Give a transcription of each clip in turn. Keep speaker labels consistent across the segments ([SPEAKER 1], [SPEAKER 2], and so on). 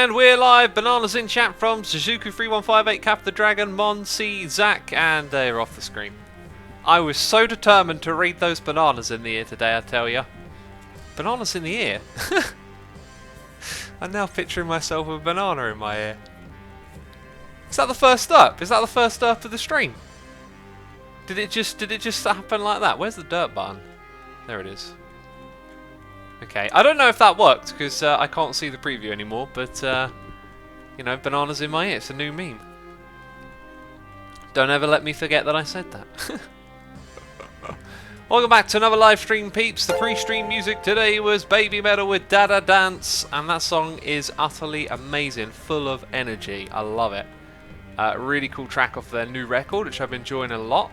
[SPEAKER 1] And we're live. Bananas in chat from Suzuku3158, Cap the Dragon, Mon, C, Zach, and they're off the screen. I was so determined to read those bananas in the ear today, I tell ya. Bananas in the ear? I'm now picturing myself with a banana in my ear. Is that the first up? Is that the first up of the stream? Did it just happen like that? Where's the dirt button? There it is. Okay, I don't know if that worked because I can't see the preview anymore, but you know, bananas in my ear, it's a new meme. Don't ever let me forget that I said that. Welcome back to another live stream, peeps. The pre-stream music today was Baby Metal with Dada Dance, and that song is utterly amazing, full of energy. I love it. Really cool track off their new record, which I've been enjoying a lot.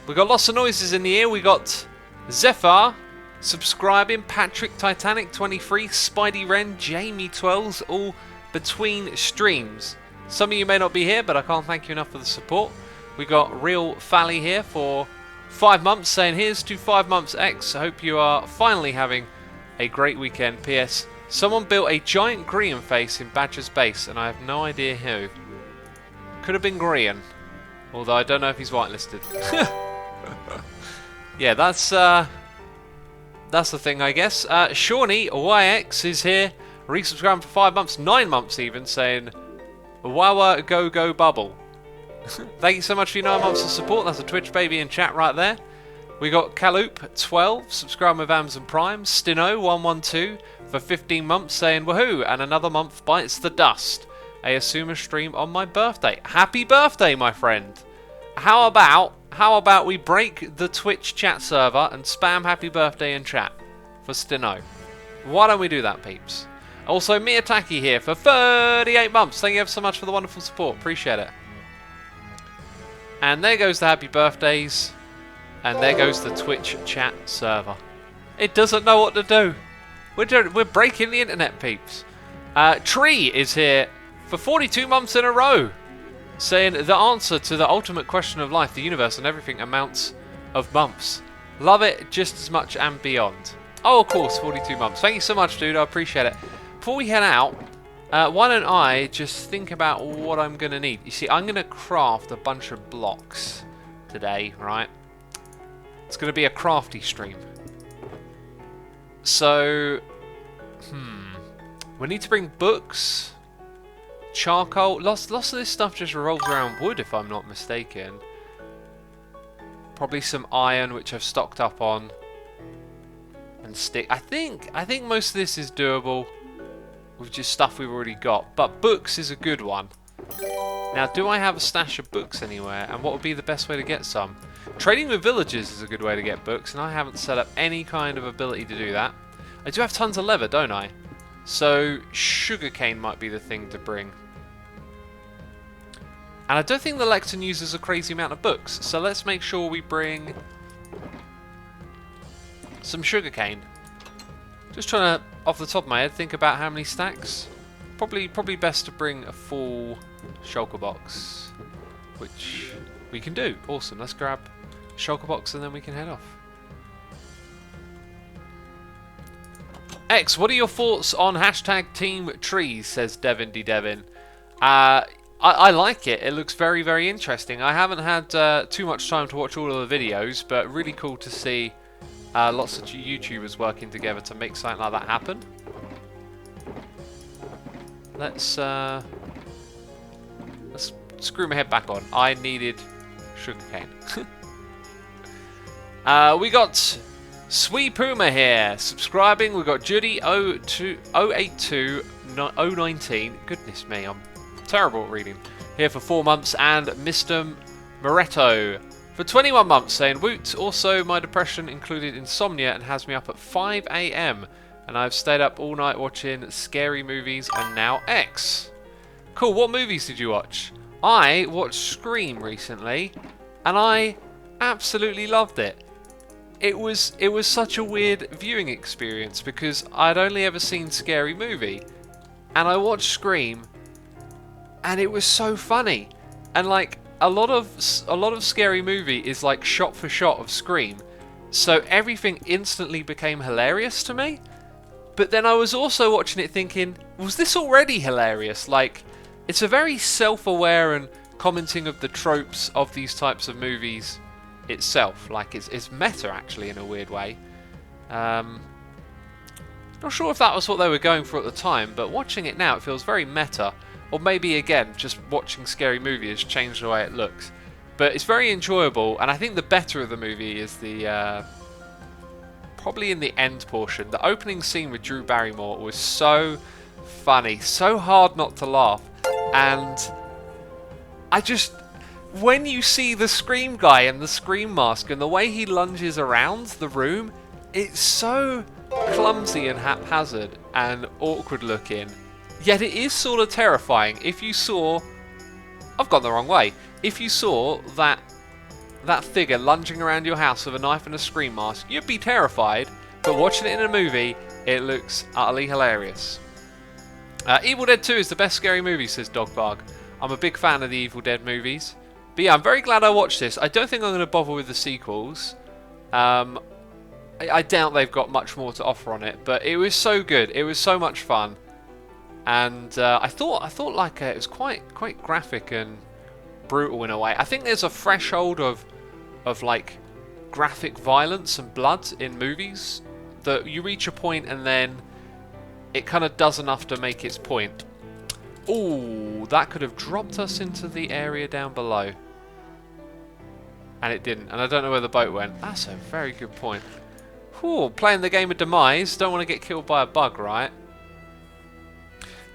[SPEAKER 1] We got lots of noises in the ear. We got Zephyr subscribing, Patrick Titanic 23, Spidey Wren, Jamie 12s, all between streams. Some of you may not be here, but I can't thank you enough for the support. We got Real Fally here for 5 months, saying here's to 5 months X. I hope you are finally having a great weekend. PS, someone built a giant Grian face in Badger's base, and I have no idea who. Could have been Grian, although I don't know if he's whitelisted. Yeah, that's the thing, I guess. Shawnee YX is here, resubscribing for 5 months, 9 months even, saying Wawa go go bubble. Thank you so much for your 9 months of support. That's a Twitch baby in chat right there. We got Kaloop 12 subscribing with Amazon Prime, Stino 112 for 15 months, saying woohoo, and another month bites the dust. I assume a stream on my birthday. Happy birthday, my friend. How about we break the Twitch chat server and spam happy birthday in chat for Stino? Why don't we do that, peeps? Also, Miyataki here for 38 months. Thank you ever so much for the wonderful support. Appreciate it. And there goes the happy birthdays. And there goes the Twitch chat server. It doesn't know what to do. We're breaking the internet, peeps. Tree is here for 42 months in a row, saying the answer to the ultimate question of life, the universe, and everything amounts of months. Love it just as much and beyond. Oh, of course, 42 months. Thank you so much, dude. I appreciate it. Before we head out, why don't I just think about what I'm going to need. You see, I'm going to craft a bunch of blocks today, right? It's going to be a crafty stream. So, we need to bring books, charcoal. Lots of this stuff just revolves around wood, if I'm not mistaken. Probably some iron, which I've stocked up on, and stick. I think most of this is doable with just stuff we've already got. But books is a good one. Now, do I have a stash of books anywhere? And what would be the best way to get some? Trading with villagers is a good way to get books, and I haven't set up any kind of ability to do that. I do have tons of leather, don't I? So sugarcane might be the thing to bring. And I don't think the Lectern uses a crazy amount of books, so let's make sure we bring some sugarcane. Just trying to, off the top of my head, think about how many stacks. Probably best to bring a full shulker box, which we can do. Awesome. Let's grab a shulker box and then we can head off. X, what are your thoughts on hashtag Team Trees? Says Devin D. Devin. I like it. It looks very, very interesting. I haven't had too much time to watch all of the videos, but really cool to see lots of YouTubers working together to make something like that happen. Let's screw my head back on. I needed sugarcane. We got Sweet Puma here subscribing. We got Judy 082 019. Goodness me, I'm terrible at reading. Here for 4 months, and Mr. Moretto for 21 months, saying woot. Also, my depression included insomnia and has me up at 5 AM. And I've stayed up all night watching scary movies and now X. Cool, what movies did you watch? I watched Scream recently, and I absolutely loved it. It was such a weird viewing experience because I'd only ever seen Scary Movie, and I watched Scream, and it was so funny. And like a lot of Scary Movie is like shot for shot of Scream, so everything instantly became hilarious to me. But then I was also watching it thinking, was this already hilarious? Like, it's a very self-aware and commenting of the tropes of these types of movies itself. Like, it's meta, actually, in a weird way. Not sure if that was what they were going for at the time, but watching it now, it feels very meta. Or maybe, again, just watching Scary Movie has changed the way it looks. But it's very enjoyable, and I think the better of the movie is the... probably in the end portion. The opening scene with Drew Barrymore was so funny, so hard not to laugh. And I just... when you see the Scream guy and the Scream mask and the way he lunges around the room, it's so clumsy and haphazard and awkward looking. Yet it is sort of terrifying. If you saw... I've gone the wrong way. If you saw that figure lunging around your house with a knife and a Scream mask, you'd be terrified. But watching it in a movie, it looks utterly hilarious. Evil Dead 2 is the best scary movie, says Dogbug. I'm a big fan of the Evil Dead movies. But yeah, I'm very glad I watched this. I don't think I'm going to bother with the sequels. I doubt they've got much more to offer on it, but it was so good. It was so much fun, and I thought like it was quite graphic and brutal in a way. I think there's a threshold of like graphic violence and blood in movies that you reach a point and then it kind of does enough to make its point. Ooh, that could have dropped us into the area down below, and it didn't. And I don't know where the boat went. That's a very good point. Whew, playing the game of demise. Don't want to get killed by a bug, right?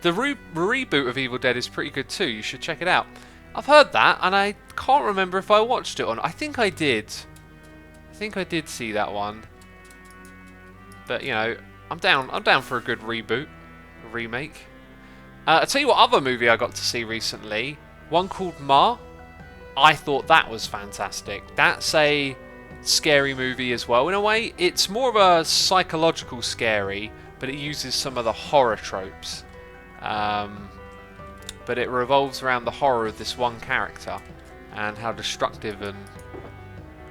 [SPEAKER 1] The reboot of Evil Dead is pretty good too. You should check it out. I've heard that, and I can't remember if I watched it or not. I think I did. I think I did see that one. But you know, I'm down for a good reboot, a remake. I'll tell you what other movie I got to see recently. One called Ma. I thought that was fantastic. That's a scary movie as well in a way. It's more of a psychological scary, but it uses some of the horror tropes. But it revolves around the horror of this one character and how destructive and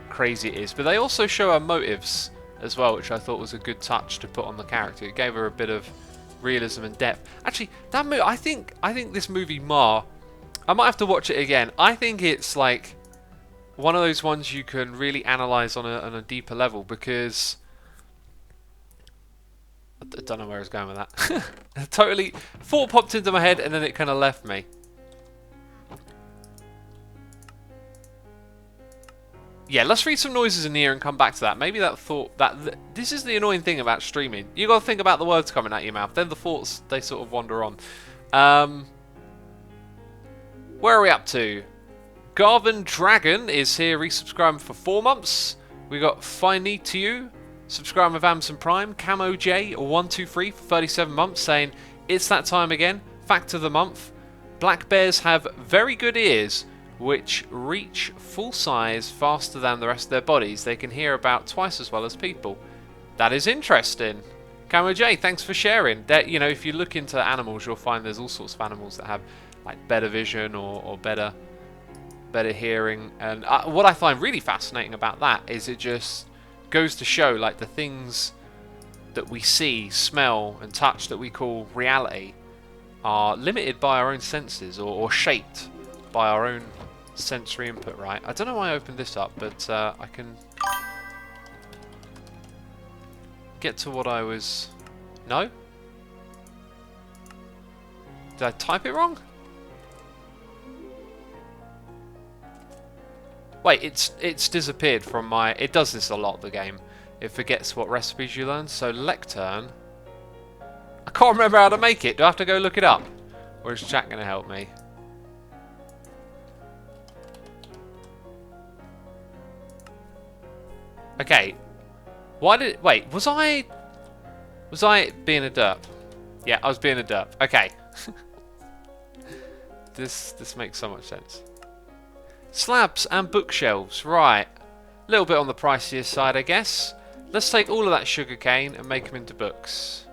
[SPEAKER 1] crazy it is. But they also show her motives as well, which I thought was a good touch to put on the character. It gave her a bit of realism and depth. Actually, that movie, I think this movie Ma, I might have to watch it again. I think it's like one of those ones you can really analyse on a deeper level, because I don't know where I was going with that. Totally thought popped into my head and then it kind of left me. Yeah, let's read some noises in here and come back to that. Maybe that thought this is the annoying thing about streaming. You got to think about the words coming out your mouth. Then the thoughts, they sort of wander on. Where are we up to? Garvin Dragon is here, resubscribing for 4 months. We got Finey to you, subscribing with Amazon Prime. Camo J 123 for 37 months, saying it's that time again. Fact of the month: black bears have very good ears, which reach full size faster than the rest of their bodies. They can hear about twice as well as people. That is interesting. Camo J, thanks for sharing. That, you know, if you look into animals, you'll find there's all sorts of animals that have like better vision or better hearing. And what I find really fascinating about that is it just goes to show like the things that we see, smell and touch that we call reality are limited by our own senses or shaped by our own sensory input, right? I don't know why I opened this up, but I can get to what I was... No? Did I type it wrong? Wait, it's disappeared from my... It does this a lot, the game. It forgets what recipes you learn. So lectern... I can't remember how to make it. Do I have to go look it up? Or is chat going to help me? Okay. Why did... Wait, was I being a derp? Yeah, I was being a derp. Okay. This makes so much sense. Slabs and bookshelves, right. A little bit on the pricier side, I guess. Let's take all of that sugarcane and make them into books.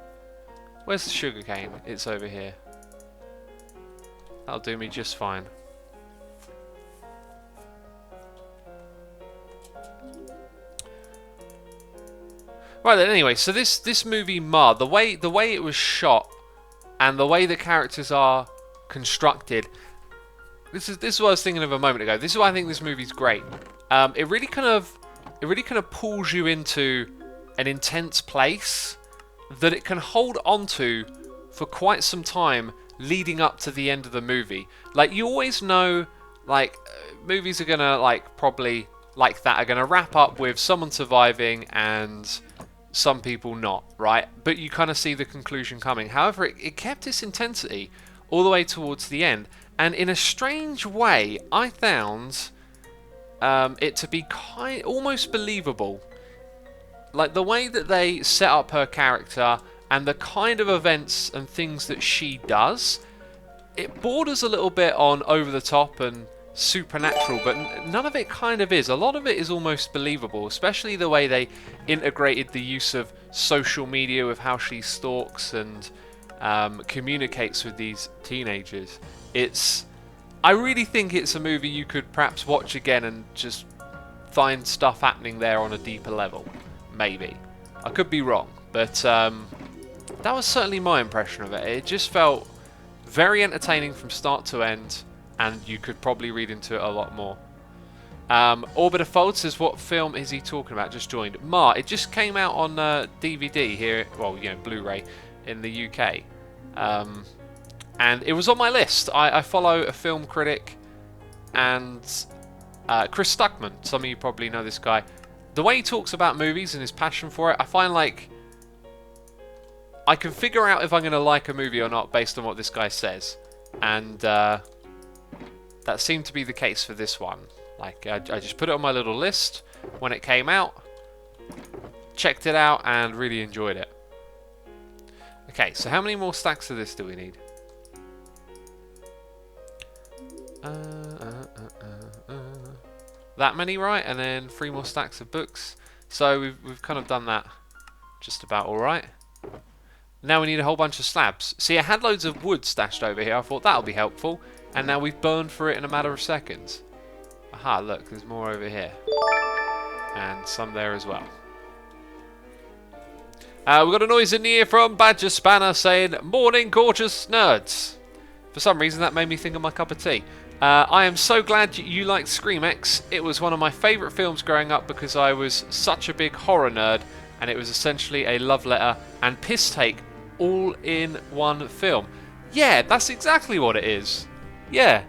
[SPEAKER 1] Where's the sugarcane? It's over here. That'll do me just fine. Right then, anyway, so this movie Ma, the way it was shot and the way the characters are constructed. This is what I was thinking of a moment ago. This is why I think this movie's great. It really kind of pulls you into an intense place that it can hold onto for quite some time leading up to the end of the movie. Like, you always know, like, movies are gonna, like, probably like that are gonna wrap up with someone surviving and some people not, right? But you kind of see the conclusion coming. However, it kept its intensity all the way towards the end, and in a strange way, I found it to be almost believable. Like, the way that they set up her character and the kind of events and things that she does, it borders a little bit on over the top and supernatural, but none of it kind of is. A lot of it is almost believable, especially the way they integrated the use of social media with how she stalks and communicates with these teenagers. I really think it's a movie you could perhaps watch again and just find stuff happening there on a deeper level. Maybe. I could be wrong, but that was certainly my impression of it. It just felt very entertaining from start to end, and you could probably read into it a lot more. Orbiter Fold says, what film is he talking about? Just joined. It just came out on DVD here, well, you know, Blu-ray in the UK. And it was on my list. I follow a film critic and Chris Stuckman. Some of you probably know this guy. The way he talks about movies and his passion for it, I find like I can figure out if I'm going to like a movie or not based on what this guy says. And that seemed to be the case for this one. Like, I just put it on my little list when it came out, checked it out, and really enjoyed it. Okay, so how many more stacks of this do we need? That many, right? And then 3 more stacks of books. So we've kind of done that just about alright. Now we need a whole bunch of slabs. See, I had loads of wood stashed over here. I thought that'll be helpful. And now we've burned for it in a matter of seconds. Aha, look, there's more over here. And some there as well. We've got a noise in the ear from Badger Spanner saying, "Morning, gorgeous nerds." For some reason, that made me think of my cup of tea. I am so glad you liked Scream X. It was one of my favourite films growing up because I was such a big horror nerd, and it was essentially a love letter and piss take all in one film. Yeah, that's exactly what it is. Yeah.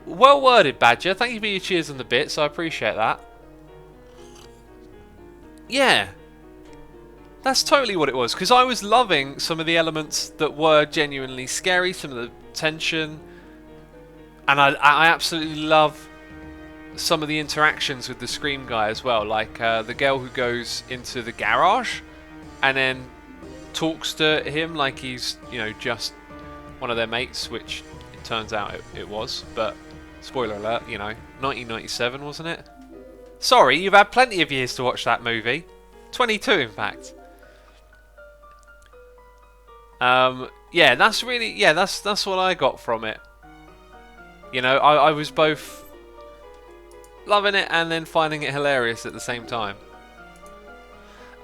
[SPEAKER 1] Well worded, Badger. Thank you for your cheers and the bits. I appreciate that. Yeah. That's totally what it was. Because I was loving some of the elements that were genuinely scary. Some of the tension. And I absolutely love some of the interactions with the Scream guy as well. Like the girl who goes into the garage and then talks to him like he's, you know, just one of their mates, which it turns out it was. But spoiler alert, you know, 1997, wasn't it? Sorry, you've had plenty of years to watch that movie. 22, in fact. Yeah, that's really, yeah, that's what I got from it. You know, I was both loving it and then finding it hilarious at the same time.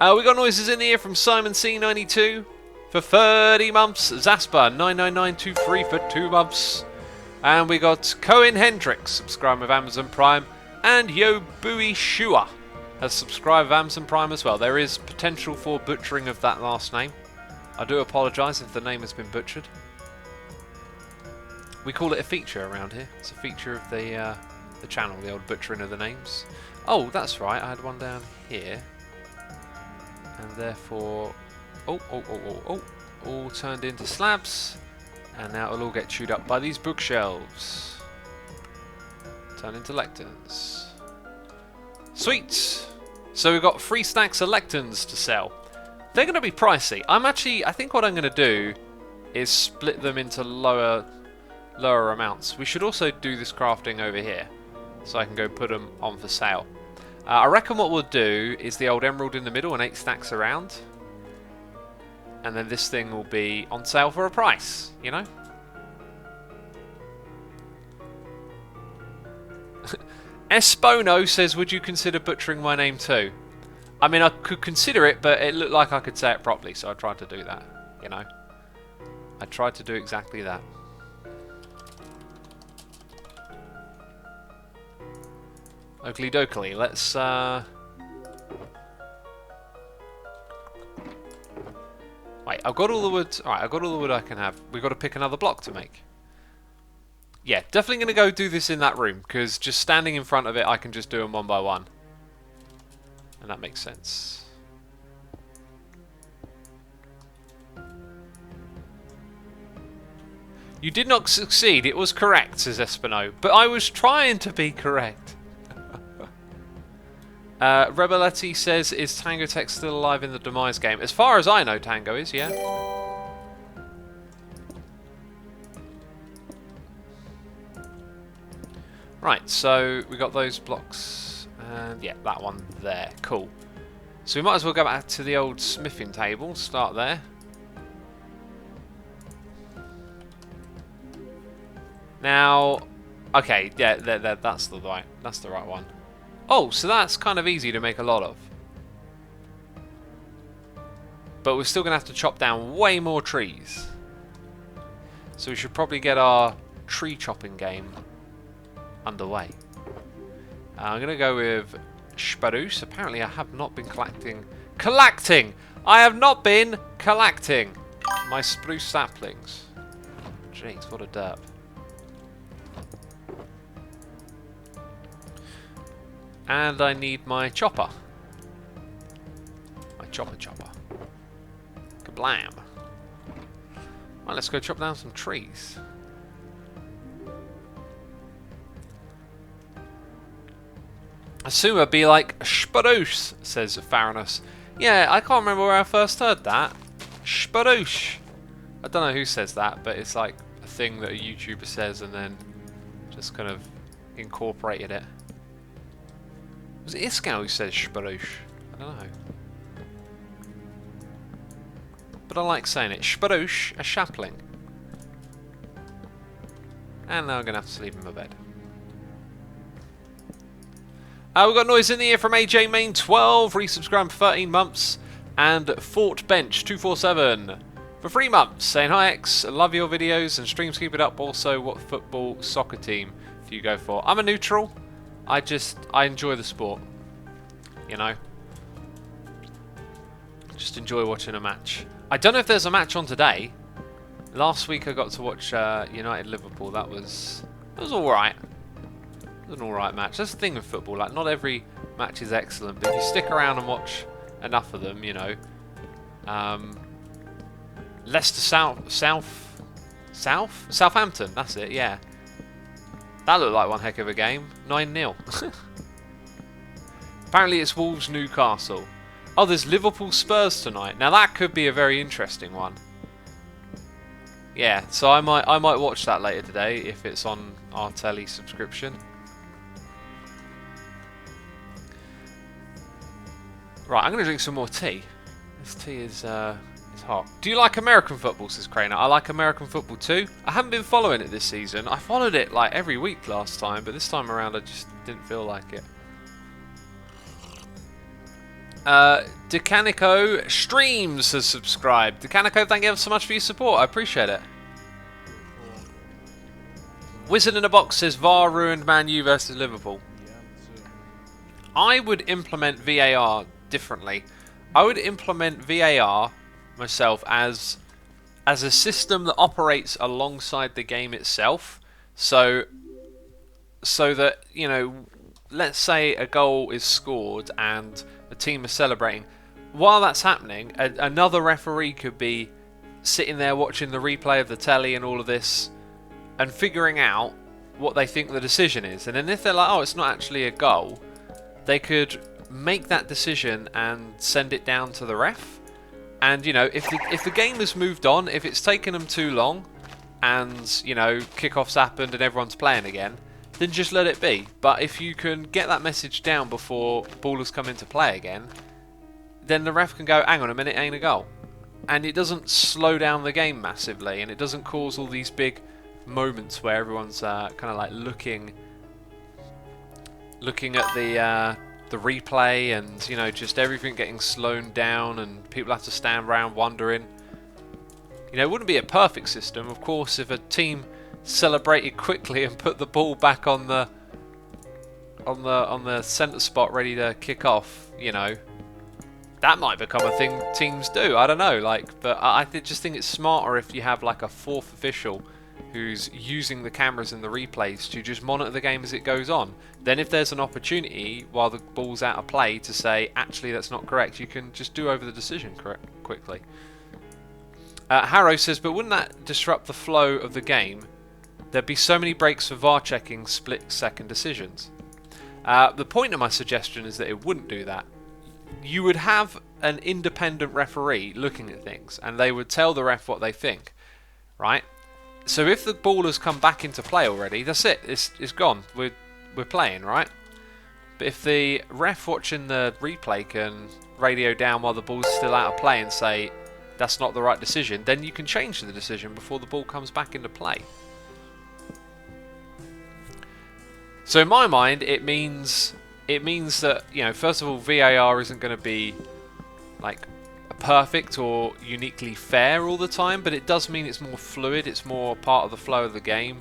[SPEAKER 1] We got noises in the ear from Simon C92 for 30 months. Zasper 99923 for 2 months. And we got Cohen Hendricks subscribed with Amazon Prime. And Yo Bui Shua has subscribed with Amazon Prime as well. There is potential for butchering of that last name. I do apologise if the name has been butchered. We call it a feature around here. It's a feature of the channel, the old butchering of the names. Oh, that's right. I had one down here. And therefore... all turned into slabs. And now it'll all get chewed up by these bookshelves. Turn into lecterns. Sweet! So we've got 3 stacks of lecterns to sell. They're going to be pricey. I think what I'm going to do is split them into lower amounts. We should also do this crafting over here, so I can go put them on for sale. I reckon what we'll do is the old emerald in the middle and 8 stacks around. And then this thing will be on sale for a price, you know? Espono says, would you consider butchering my name too? I mean, I could consider it, but it looked like I could say it properly, so I tried to do that, you know? I tried to do exactly that. Oakley dokley, let's Wait, I've got all the wood. Alright, I've got all the wood I can have. We've got to pick another block to make. Yeah, definitely going to go do this in that room, because just standing in front of it, I can just do them one by one. And that makes sense. You did not succeed. It was correct, says Espino. But I was trying to be correct. Rebeletti says, is Tango Tech still alive in the Demise game? As far as I know, Tango is, yeah. Right, so we got those blocks, and yeah, that one there. Cool. So we might as well go back to the old smithing table, start there. Now, okay, yeah, that's the right one. Oh, so that's kind of easy to make a lot of. But we're still going to have to chop down way more trees. So we should probably get our tree chopping game underway. I'm going to go with spruce. Apparently I have not been collecting... I have not been collecting my spruce saplings. Jeez, what a derp. And I need my chopper. My chopper. Kablam. Right, let's go chop down some trees. I assume it'd be like spruce, says Farinus. Yeah, I can't remember where I first heard that. Spruce. I don't know who says that, but it's like a thing that a YouTuber says and then just kind of incorporated it. Was it Iskau who says spruce? I don't know. But I like saying it. Spruce, a sapling. And now I'm going to have to sleep in my bed. We've got noise in the ear from AJ Main 12, resubscribed for 13 months. And Fort Bench 247 for 3 months, saying hi X, love your videos and streams, keep it up. Also, what football, soccer team do you go for? I'm a neutral. I enjoy the sport, you know. Just enjoy watching a match. I don't know if there's a match on today. Last week I got to watch United Liverpool. That was all right. It was an all right match. That's the thing with football. Like, not every match is excellent, but if you stick around and watch enough of them, you know. Leicester Southampton. That's it. Yeah. That looked like one heck of a game. 9-0. Apparently it's Wolves Newcastle. Oh, there's Liverpool Spurs tonight. Now that could be a very interesting one. Yeah, so I might watch that later today if it's on our telly subscription. Right, I'm going to drink some more tea. This tea is hot. Do you like American football, says Craner? I like American football too. I haven't been following it this season. I followed it like every week last time, but this time around I just didn't feel like it. Decanico Streams has subscribed. Decanico, thank you ever so much for your support. I appreciate it. Wizard in a Box says VAR ruined Man U versus Liverpool. I would implement VAR differently. I would implement VAR myself as a system that operates alongside the game itself. So that, you know, let's say a goal is scored and the team is celebrating. While that's happening, another referee could be sitting there watching the replay of the telly and all of this and figuring out what they think the decision is. And then if they're like, oh, it's not actually a goal, they could make that decision and send it down to the ref. And, you know, if the game has moved on, if it's taken them too long and, you know, kickoffs happened and everyone's playing again, then just let it be. But if you can get that message down before ballers come into play again, then the ref can go, hang on a minute, ain't a goal. And it doesn't slow down the game massively, and it doesn't cause all these big moments where everyone's kind of like looking at the replay, and, you know, just everything getting slowed down and people have to stand around wondering. You know, it wouldn't be a perfect system, of course, if a team celebrated quickly and put the ball back on the centre spot ready to kick off. You know, that might become a thing teams do. I don't know, like, but I just think it's smarter if you have like a fourth official who's using the cameras and the replays to just monitor the game as it goes on. Then if there's an opportunity while the ball's out of play to say, actually that's not correct, you can just do over the decision quickly. Harrow says, but wouldn't that disrupt the flow of the game? There'd be so many breaks for VAR checking split-second decisions. The point of my suggestion is that it wouldn't do that. You would have an independent referee looking at things, and they would tell the ref what they think, right? So if the ball has come back into play already, that's it. It's gone. We're playing, right? But if the ref watching the replay can radio down while the ball's still out of play and say that's not the right decision, then you can change the decision before the ball comes back into play. So in my mind, it means that, you know, first of all, VAR isn't going to be like perfect or uniquely fair all the time, but it does mean it's more fluid, it's more part of the flow of the game.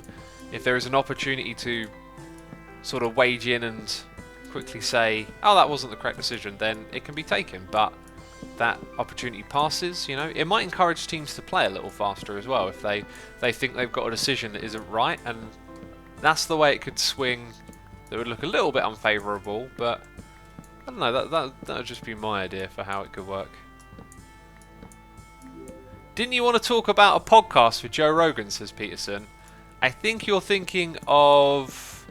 [SPEAKER 1] If there is an opportunity to sort of wage in and quickly say, oh, that wasn't the correct decision, then it can be taken, but that opportunity passes, you know. It might encourage teams to play a little faster as well if they think they've got a decision that isn't right, and that's the way it could swing. That would look a little bit unfavourable, but I don't know, that would just be my idea for how it could work. Didn't you want to talk about a podcast with Joe Rogan, says Peterson. I think you're thinking of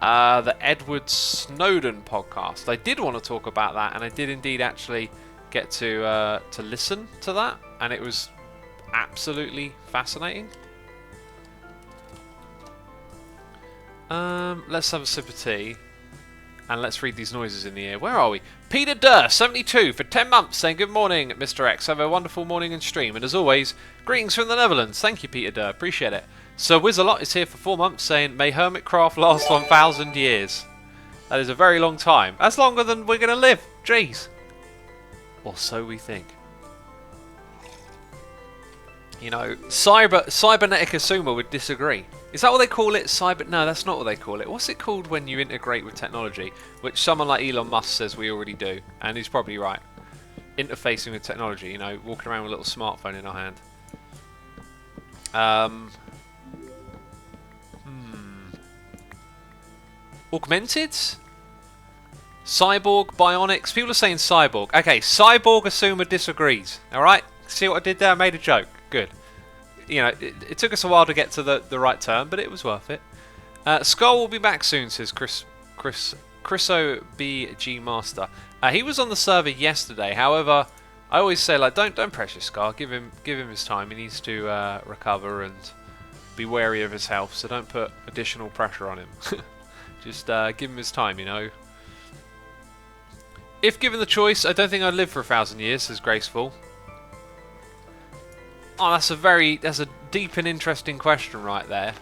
[SPEAKER 1] the Edward Snowden podcast. I did want to talk about that, and I did indeed actually get to listen to that, and it was absolutely fascinating. Let's have a sip of tea. And let's read these noises in the air. Where are we? Peter Durr, 72, for 10 months, saying good morning, Mr. X. Have a wonderful morning and stream. And as always, greetings from the Netherlands. Thank you, Peter Durr. Appreciate it. Sir Wizalot is here for 4 months, saying, may Hermitcraft last 1,000 years. That is a very long time. That's longer than we're going to live. Jeez. Or so we think. You know, Cybernetic Asuma would disagree. Is that what they call it? No, that's not what they call it. What's it called when you integrate with technology? Which someone like Elon Musk says we already do. And he's probably right. Interfacing with technology, you know, walking around with a little smartphone in our hand. Augmented? Cyborg, Bionics? People are saying Cyborg. Okay, Cyborg Asuma disagrees. Alright? See what I did there? I made a joke. Good. You know, it took us a while to get to the right term, but it was worth it. Skull will be back soon, says Chriso BG Master. He was on the server yesterday. However, I always say, like, don't pressure Skull. Give him his time. He needs to recover and be wary of his health. So don't put additional pressure on him. Just give him his time. You know. If given the choice, I don't think I'd live for 1,000 years, says Graceful. Oh, that's a deep and interesting question right there.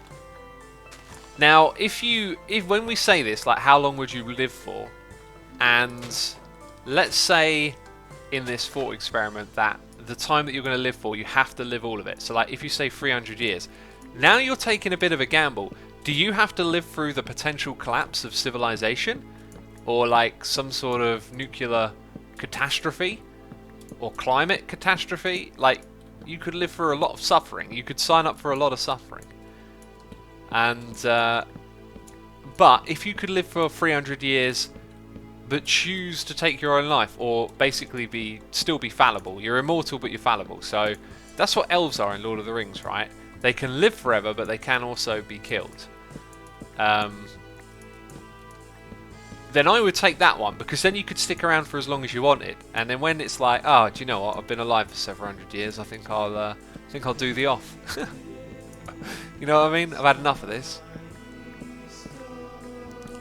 [SPEAKER 1] Now, if when we say this, like, how long would you live for? And let's say in this thought experiment that the time that you're going to live for, you have to live all of it. So, like, if you say 300 years, now you're taking a bit of a gamble. Do you have to live through the potential collapse of civilization, or like some sort of nuclear catastrophe, or climate catastrophe? Like, you could live for a lot of suffering. You could sign up for a lot of suffering. And but if you could live for 300 years but choose to take your own life, or basically still be fallible, you're immortal but you're fallible. So that's what elves are in Lord of the Rings, right? They can live forever, but they can also be killed. Then I would take that one, because then you could stick around for as long as you wanted, and then when it's like, oh, do you know what? I've been alive for several hundred years. I think I'll do the off. You know what I mean? I've had enough of this.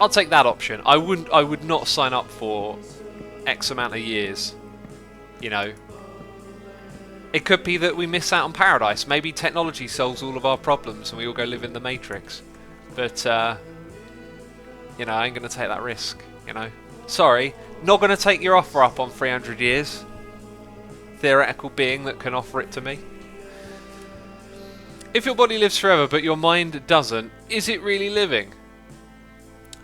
[SPEAKER 1] I'll take that option. I would not sign up for X amount of years. You know, it could be that we miss out on paradise. Maybe technology solves all of our problems and we all go live in the Matrix. But you know, I ain't gonna take that risk. You know, sorry, not gonna take your offer up on 300 years. Theoretical being that can offer it to me. If your body lives forever but your mind doesn't, is it really living?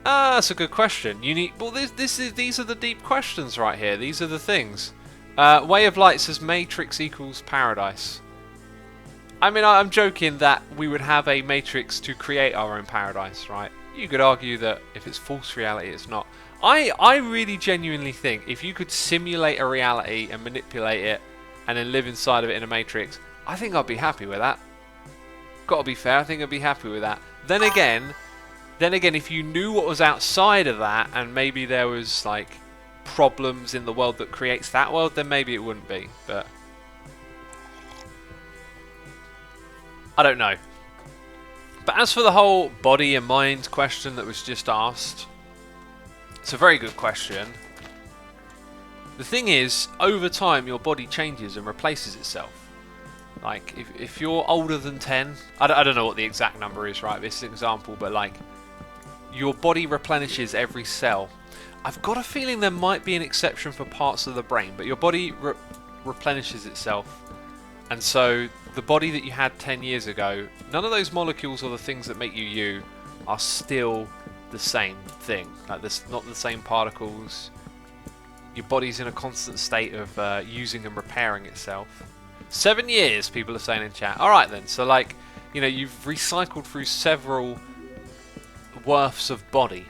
[SPEAKER 1] That's a good question. You need. Well, these are the deep questions right here. These are the things. Way of Light says Matrix equals paradise. I mean, I'm joking that we would have a Matrix to create our own paradise, right? You could argue that if it's false reality, it's not. I really genuinely think if you could simulate a reality and manipulate it and then live inside of it in a Matrix, I think I'd be happy with that. Gotta be fair, I think I'd be happy with that. Then again, if you knew what was outside of that and maybe there was like problems in the world that creates that world, then maybe it wouldn't be, but I don't know. But as for the whole body and mind question that was just asked, it's a very good question. The thing is, over time your body changes and replaces itself. Like, if you're older than 10, I don't know what the exact number is, right, this is an example, but like, your body replenishes every cell. I've got a feeling there might be an exception for parts of the brain, but your body replenishes itself. And so, the body that you had 10 years ago, none of those molecules or the things that make you you are still the same thing. Like, there's not the same particles. Your body's in a constant state of using and repairing itself. 7 years, people are saying in chat. Alright then, so like, you know, you've recycled through several worths of body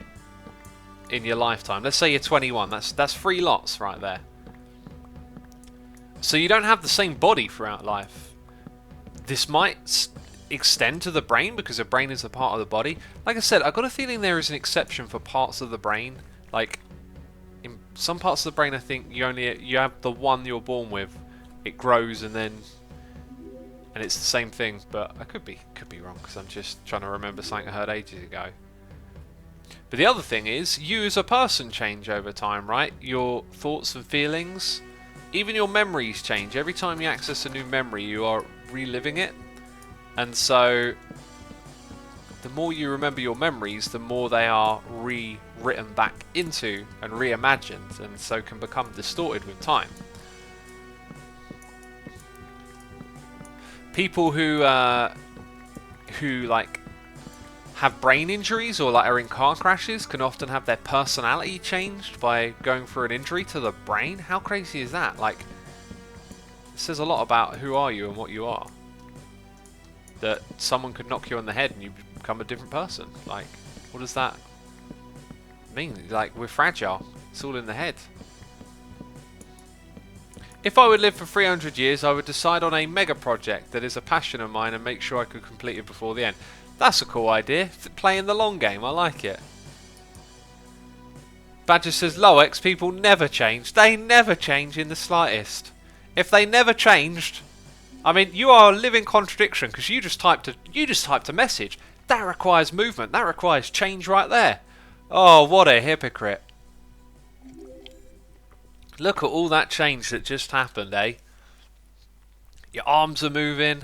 [SPEAKER 1] in your lifetime. Let's say you're 21, that's 3 lots right there. So you don't have the same body throughout life. This might extend to the brain because the brain is a part of the body. Like I said, I've got a feeling there is an exception for parts of the brain. Like, in some parts of the brain I think you have the one you're born with. It grows and it's the same thing, but I could be wrong because I'm just trying to remember something I heard ages ago. But the other thing is, you as a person change over time, right? Your thoughts and feelings, even your memories change. Every time you access a new memory, you are reliving it. And so, the more you remember your memories, the more they are rewritten back into and reimagined, and so can become distorted with time. People who like have brain injuries or like are in car crashes can often have their personality changed by going through an injury to the brain. How crazy is that? Like, it says a lot about who are you and what you are. That someone could knock you on the head and you become a different person. Like, what does that mean? Like, we're fragile. It's all in the head. If I would live for 300 years, I would decide on a mega project that is a passion of mine and make sure I could complete it before the end. That's a cool idea. Playing the long game, I like it. Badger says, Loex, people never change. They never change in the slightest. If they never changed, I mean, you are a living contradiction because you just typed a message. That requires movement. That requires change right there. Oh, what a hypocrite. Look at all that change that just happened, eh? Your arms are moving.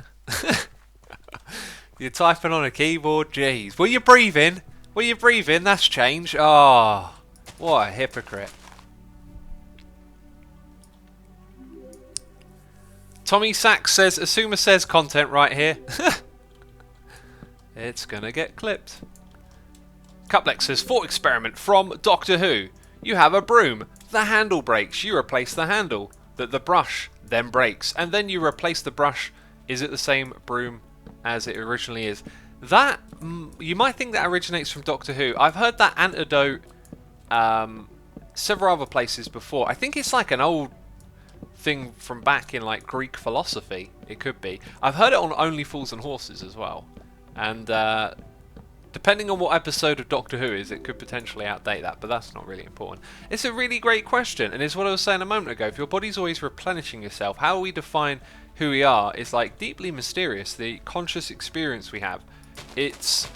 [SPEAKER 1] You're typing on a keyboard. Jeez. Were you breathing? Were you breathing? That's change. Oh, what a hypocrite. Tommy Sachs says, Asuma says content right here. It's gonna get clipped. Cuplex says, thought experiment from Doctor Who. You have a broom. The handle breaks. You replace the handle. The brush then breaks. And then you replace the brush. Is it the same broom as it originally is? That, you might think that originates from Doctor Who. I've heard that anecdote several other places before. I think it's like an old thing from back in like Greek philosophy. It could be. I've heard it on Only Fools and Horses as well. And depending on what episode of Doctor Who is, it could potentially outdate that, but that's not really important. It's a really great question, and it's what I was saying a moment ago. If your body's always replenishing yourself, how we define who we are is like deeply mysterious. The conscious experience we have, it's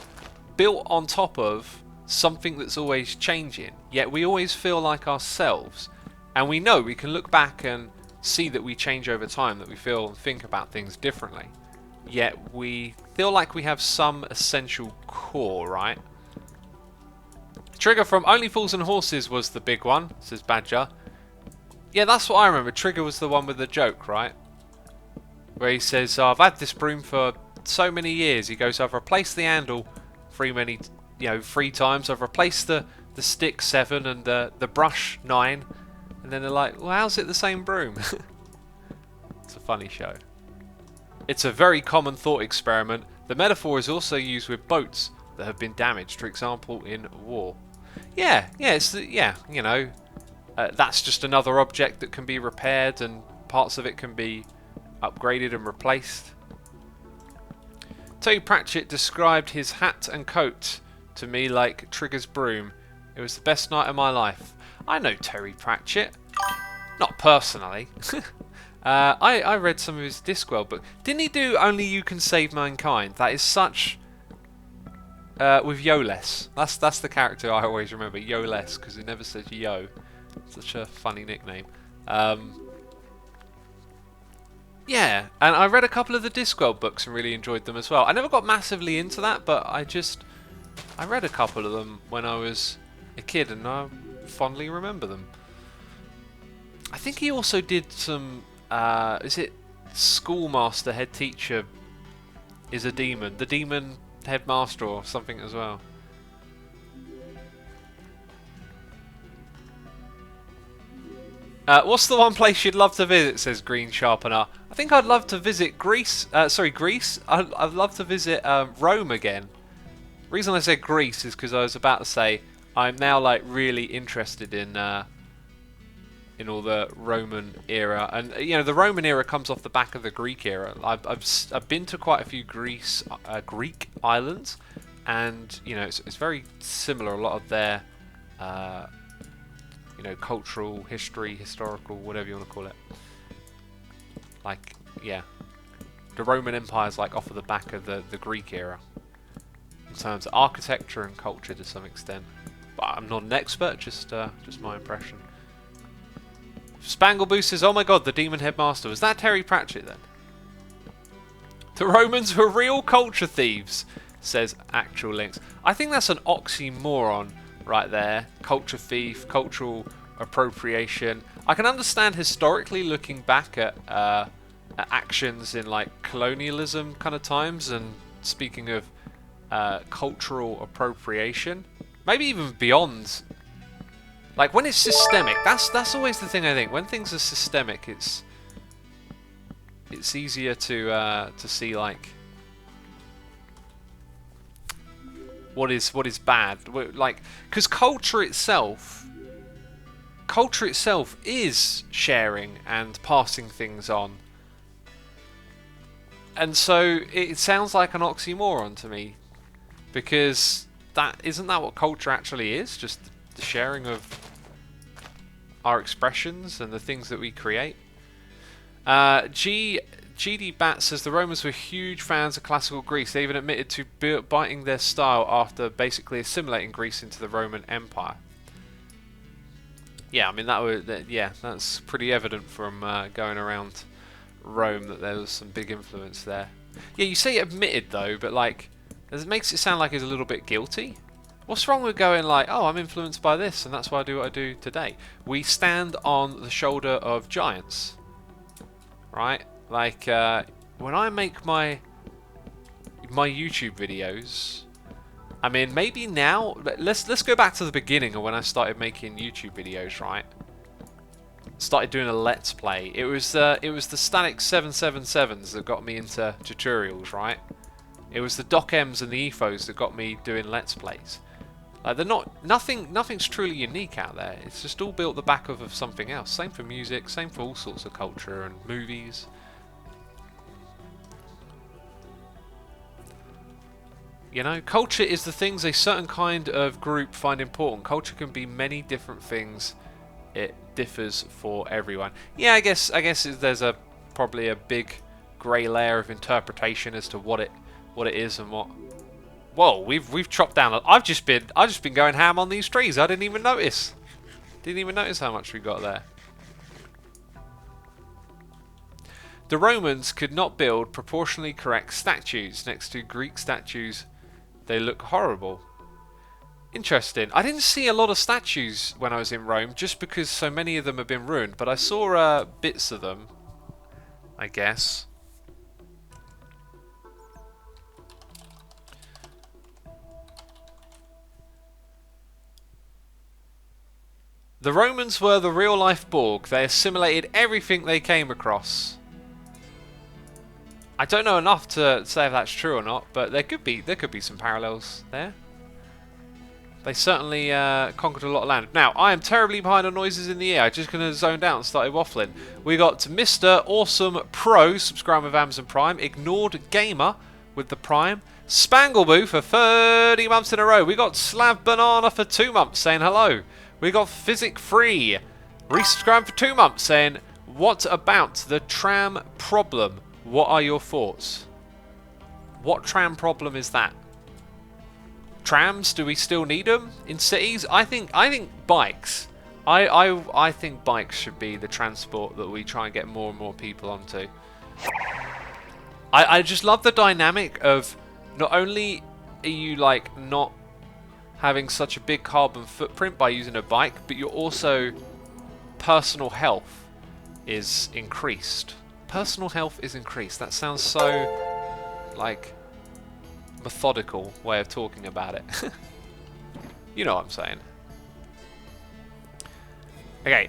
[SPEAKER 1] built on top of something that's always changing, yet we always feel like ourselves, and we know we can look back and see that we change over time, that we feel and think about things differently, yet we feel like we have some essential core, right? Trigger from Only Fools and Horses was the big one, says Badger. Yeah, that's what I remember. Trigger was the one with the joke, right? Where he says, oh, I've had this broom for so many years. He goes, I've replaced the handle three times. I've replaced the stick 7 and the brush 9. And then they're like, well, how's it the same broom? It's a funny show. It's a very common thought experiment. The metaphor is also used with boats that have been damaged, for example, in war. Yeah, that's just another object that can be repaired and parts of it can be upgraded and replaced. Terry Pratchett described his hat and coat to me like Trigger's broom. It was the best night of my life. I know Terry Pratchett. Not personally. I read some of his Discworld book. Didn't he do Only You Can Save Mankind? That is such... with Yoles. That's the character I always remember. Yoles, because it never says Yo. Such a funny nickname. Yeah, and I read a couple of the Discworld books and really enjoyed them as well. I never got massively into that, but I read a couple of them when I was a kid and I fondly remember them. I think he also did some, is it Schoolmaster Head Teacher is a Demon? The Demon Headmaster or something as well. What's the one place you'd love to visit, says Green Sharpener? I think I'd love to visit Greece. Greece. I'd love to visit Rome again. The reason I said Greece is because I was about to say I'm now like really interested in all the Roman era, and the Roman era comes off the back of the Greek era. I've been to quite a few Greek islands, and it's very similar. A lot of their cultural history, historical, whatever you want to call it. Like, yeah, the Roman Empire is like off of the back of the Greek era in terms of architecture and culture to some extent. But I'm not an expert, just my impression. Spangle Boost says, "Oh my God, the Demon Headmaster, was that Terry Pratchett then?" The Romans were real culture thieves, says Actual Links. I think that's an oxymoron right there. Culture thief, cultural appropriation. I can understand historically looking back at actions in like colonialism kind of times, and speaking of cultural appropriation, maybe even beyond. Like when it's systemic, that's always the thing I think. When things are systemic, it's easier to see like what is bad. Like, because culture itself is sharing and passing things on, and so it sounds like an oxymoron to me, because isn't that what culture actually is? Just the sharing of our expressions and the things that we create. GD Bat says the Romans were huge fans of classical Greece. They even admitted to biting their style after basically assimilating Greece into the Roman Empire. Yeah, I mean that's pretty evident from going around Rome that there was some big influence there. Yeah, you say admitted though, but like it makes it sound like he's a little bit guilty. What's wrong with going like, oh, I'm influenced by this and that's why I do what I do today? We stand on the shoulder of giants, right? Like when I make my YouTube videos, I mean maybe now let's go back to the beginning of when I started making YouTube videos, right? Started doing a let's play. It was the Static 777s that got me into tutorials, right? It was the Doc M's and the EFOs that got me doing let's plays. Like nothing's truly unique out there. It's just all built the back of something else. Same for music, same for all sorts of culture and movies. Culture is the things a certain kind of group find important. Culture can be many different things. It differs for everyone. Yeah, I guess there's probably a big grey layer of interpretation as to what it is and what. Whoa, we've chopped down. I've just been going ham on these trees. I didn't even notice. Didn't even notice how much we got there. The Romans could not build proportionally correct statues next to Greek statues. They look horrible. Interesting. I didn't see a lot of statues when I was in Rome, just because so many of them have been ruined. But I saw bits of them, I guess. The Romans were the real-life Borg. They assimilated everything they came across. I don't know enough to say if that's true or not, but there could be some parallels there. They certainly conquered a lot of land. Now, I am terribly behind on noises in the ear. I'm just going to zone out and started waffling. We got Mr. Awesome Pro, subscribing with Amazon Prime. Ignored Gamer with the Prime. Spangleboo for 30 months in a row. We got Slav Banana for 2 months saying hello. We got Physic Free, resubscribed for 2 months saying, what about the tram problem? What are your thoughts? What tram problem is that? Trams, do we still need them in cities? I think bikes. I think bikes should be the transport that we try and get more and more people onto. I just love the dynamic of not only are you like not having such a big carbon footprint by using a bike, but you're also personal health is increased. Personal health is increased. That sounds so like methodical way of talking about it. You know what I'm saying. Okay,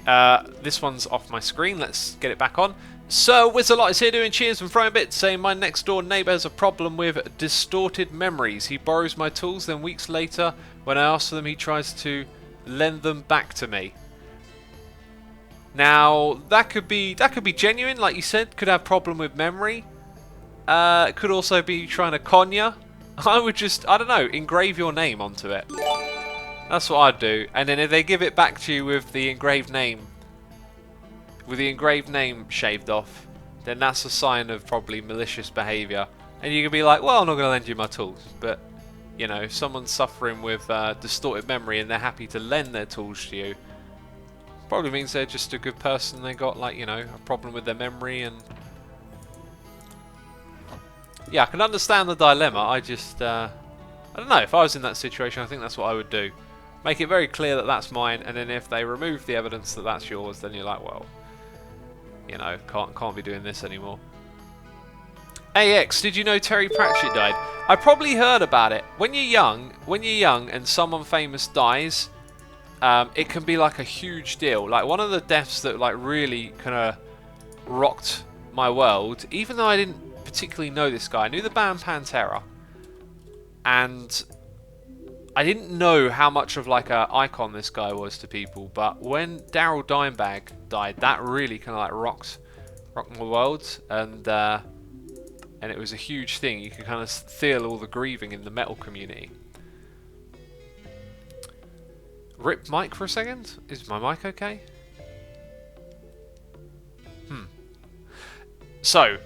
[SPEAKER 1] this one's off my screen. Let's get it back on. So, Wizardlot is here doing cheers and throwing bits, saying my next door neighbour has a problem with distorted memories. He borrows my tools, then weeks later, when I ask for them, he tries to lend them back to me. Now, that could be genuine, like you said. Could have problem with memory. Could also be trying to con you. I would just, I don't know, engrave your name onto it. That's what I'd do. And then if they give it back to you with the engraved name, shaved off, then that's a sign of probably malicious behaviour. And you can be like, well, I'm not going to lend you my tools. But, you know, if someone's suffering with distorted memory and they're happy to lend their tools to you, probably means they're just a good person. They got, like, you know, a problem with their memory. And yeah, I can understand the dilemma. I just, I don't know. If I was in that situation, I think that's what I would do. Make it very clear that that's mine, and then if they remove the evidence that that's yours, then you're like, well, you know, can't be doing this anymore. AX, did you know Terry Pratchett died? I probably heard about it. When you're young and someone famous dies, it can be like a huge deal. Like one of the deaths that like really kind of rocked my world, even though I didn't particularly know this guy. I knew the band Pantera, and I didn't know how much of like a icon this guy was to people, but when Daryl Dimebag died, that really kind of like rocked my world, and it was a huge thing. You can kind of feel all the grieving in the metal community. Rip mic for a second. Is my mic okay? So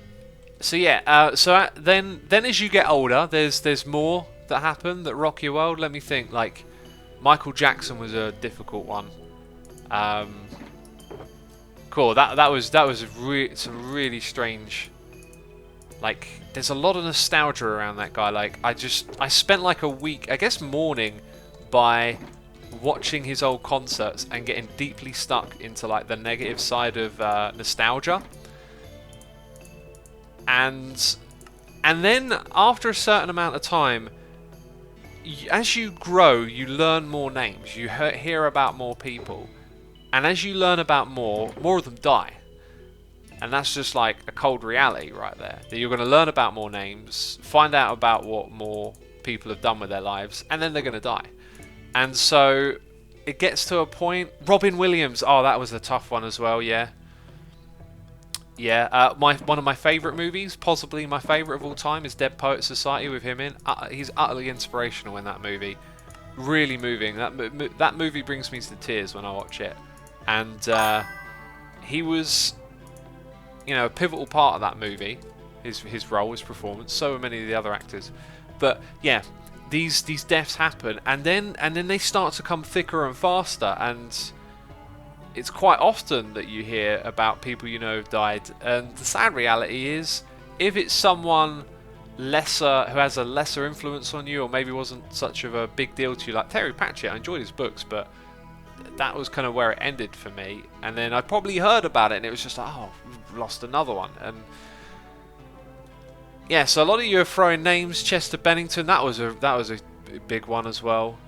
[SPEAKER 1] yeah. Then as you get older, there's more that happen that rock your world. Let me think. Like Michael Jackson was a difficult one. Cool. That was some really strange. Like there's a lot of nostalgia around that guy. Like I spent like a week, I guess, mourning by watching his old concerts and getting deeply stuck into like the negative side of nostalgia. And then after a certain amount of time, as you grow, you learn more names. You hear about more people. And as you learn about more of them die. And that's just like a cold reality right there. That you're going to learn about more names, find out about what more people have done with their lives, and then they're going to die. And so it gets to a point. Robin Williams. Oh, that was a tough one as well, yeah. Yeah, one of my favourite movies, possibly my favourite of all time, is Dead Poets Society with him in. He's utterly inspirational in that movie. Really moving. That movie brings me to tears when I watch it. And he was, you know, a pivotal part of that movie. His role, his performance. So are many of the other actors. But yeah, these deaths happen, and then they start to come thicker and faster. And it's quite often that you hear about people you know have died, and the sad reality is, if it's someone lesser, who has a lesser influence on you, or maybe wasn't such of a big deal to you, like Terry Pratchett, I enjoyed his books, but that was kind of where it ended for me. And then I probably heard about it, and it was just like, oh, we've lost another one. And yeah, so a lot of you are throwing names. Chester Bennington, that was a big one as well.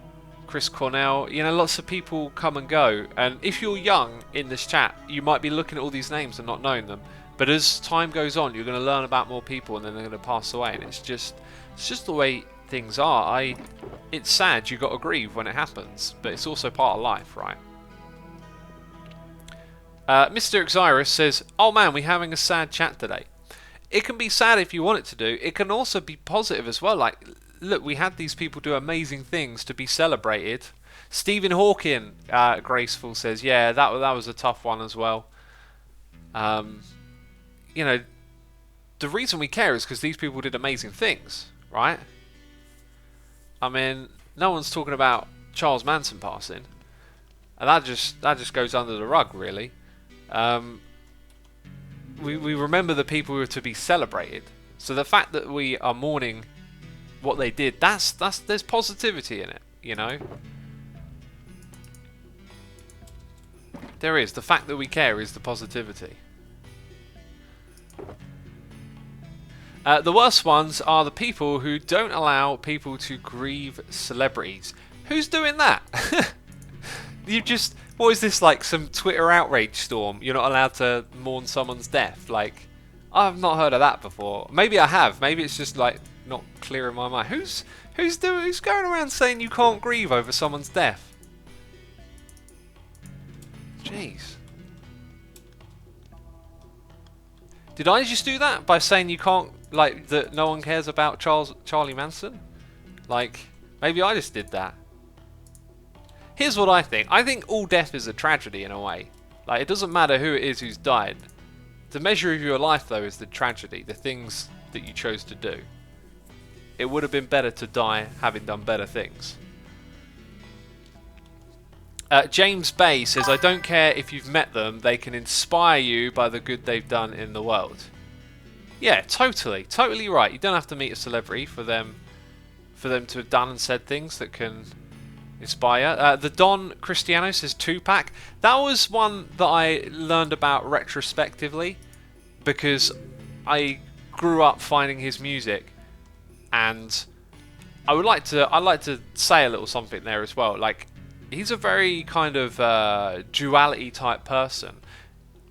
[SPEAKER 1] Chris Cornell. You know, lots of people come and go, and if you're young in this chat, you might be looking at all these names and not knowing them. But as time goes on, you're going to learn about more people, and then they're going to pass away, and it's just the way things are. It's sad. You got to grieve when it happens, but it's also part of life, right? Mr. Xyrus says, "Oh man, we're having a sad chat today." It can be sad if you want it to do. It can also be positive as well. Like, look, we had these people do amazing things to be celebrated. Stephen Hawking, Graceful, says, yeah, that was a tough one as well. You know, the reason we care is because these people did amazing things, right? I mean, no one's talking about Charles Manson passing, and that just goes under the rug, really. We remember the people who are to be celebrated. So the fact that we are mourning what they did, there's positivity in it, you know. There is. The fact that we care is the positivity. The worst ones are the people who don't allow people to grieve celebrities. Who's doing that? What is this, like some Twitter outrage storm? You're not allowed to mourn someone's death. Like, I've not heard of that before. Maybe I have. Maybe it's just like not clear in my mind. Who's going around saying you can't grieve over someone's death? Jeez. Did I just do that by saying you can't, like, that no one cares about Charlie Manson? Like, maybe I just did that. Here's what I think. I think all death is a tragedy in a way. Like, it doesn't matter who it is who's died. The measure of your life, though, is the tragedy, the things that you chose to do. It would have been better to die having done better things. James Bay says, I don't care if you've met them, they can inspire you by the good they've done in the world. Yeah, totally right. You don't have to meet a celebrity for them to have done and said things that can inspire. The Don Cristiano says Tupac. That was one that I learned about retrospectively because I grew up finding his music, and I'd like to say a little something there as well. Like, he's a very kind of duality type person.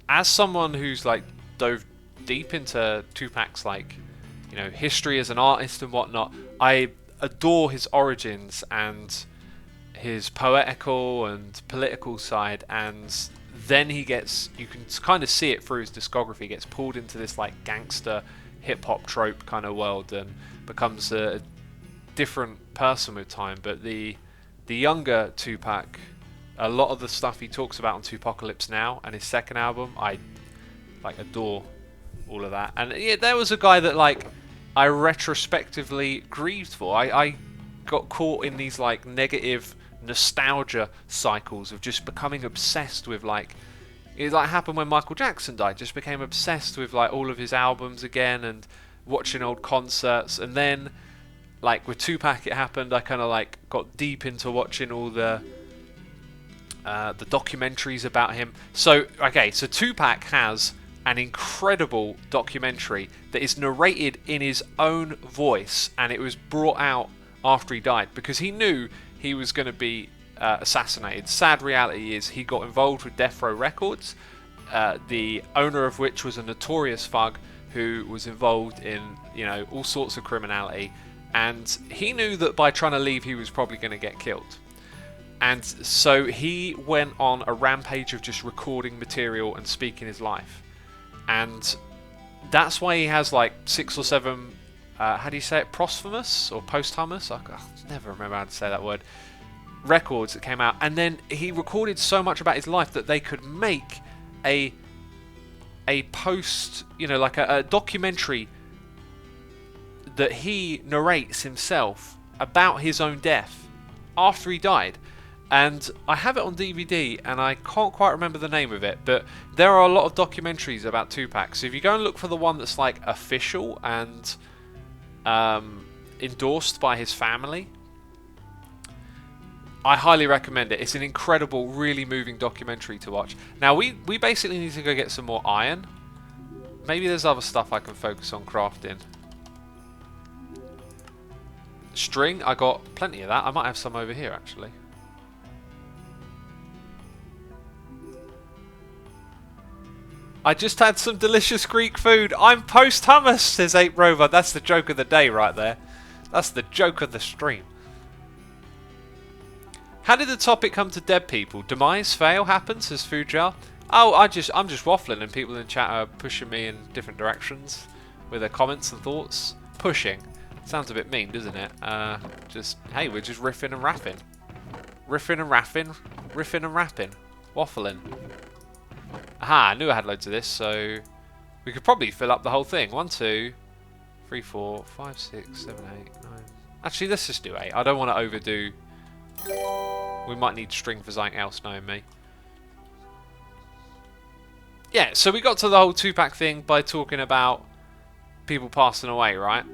[SPEAKER 1] As someone who's like dove deep into Tupac's, like, you know, history as an artist and whatnot, I adore his origins and his poetical and political side, and then he gets, you can kind of see it through his discography, he gets pulled into this like gangster hip-hop trope kind of world and becomes a different person with time. But the younger Tupac, a lot of the stuff he talks about on Tupacalypse Now and his second album, I like adore all of that. And yeah, there was a guy that like I retrospectively grieved for. I got caught in these like negative nostalgia cycles of just becoming obsessed with, like, it like happened when Michael Jackson died. Just became obsessed with like all of his albums again and watching old concerts. And then like with Tupac it happened, I kind of like got deep into watching all the documentaries about him. So Tupac has an incredible documentary that is narrated in his own voice, and it was brought out after he died because he knew he was going to be assassinated. Sad reality is he got involved with Death Row Records, the owner of which was a notorious thug who was involved in, you know, all sorts of criminality, and he knew that by trying to leave he was probably going to get killed. And so he went on a rampage of just recording material and speaking his life. And that's why he has like 6 or 7, how do you say it, posthumous or posthumous? I never remember how to say that word. Records that came out, and then he recorded so much about his life that they could make a post, you know, like a documentary that he narrates himself about his own death after he died. And I have it on DVD, and I can't quite remember the name of it, but there are a lot of documentaries about Tupac. So if you go and look for the one that's like official and endorsed by his family, I highly recommend it. It's an incredible, really moving documentary to watch. Now we basically need to go get some more iron. Maybe there's other stuff I can focus on crafting. String, I got plenty of that. I might have some over here actually. I just had some delicious Greek food. I'm post-hummus, says Ape Rover. That's the joke of the day right there. That's the joke of the stream. How did the topic come to dead people? Demise, fail, happen, says Food Jar. Oh, I'm just waffling and people in chat are pushing me in different directions with their comments and thoughts. Pushing. Sounds a bit mean, doesn't it? Hey, we're just riffing and rapping. Riffing and rapping. Riffing and rapping. Waffling. Aha, I knew I had loads of this, so we could probably fill up the whole thing. 1, 2, 3, 4, 5, 6, 7, 8, 9. Actually, let's just do 8. I don't want to overdo. We might need string for something else, knowing me. Yeah, so we got to the whole 2-pack thing by talking about people passing away, right?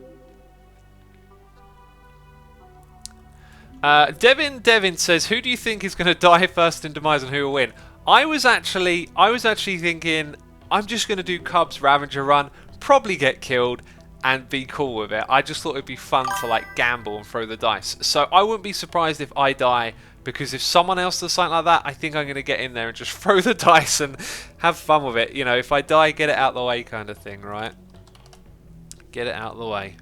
[SPEAKER 1] Devin says, who do you think is going to die first in Demise and who will win? I was actually thinking I'm just going to do Cubs Ravager run, probably get killed and be cool with it. I just thought it'd be fun to like gamble and throw the dice. So I wouldn't be surprised if I die, because if someone else does something like that, I think I'm going to get in there and just throw the dice and have fun with it. You know, if I die, get it out of the way kind of thing, right? Get it out of the way.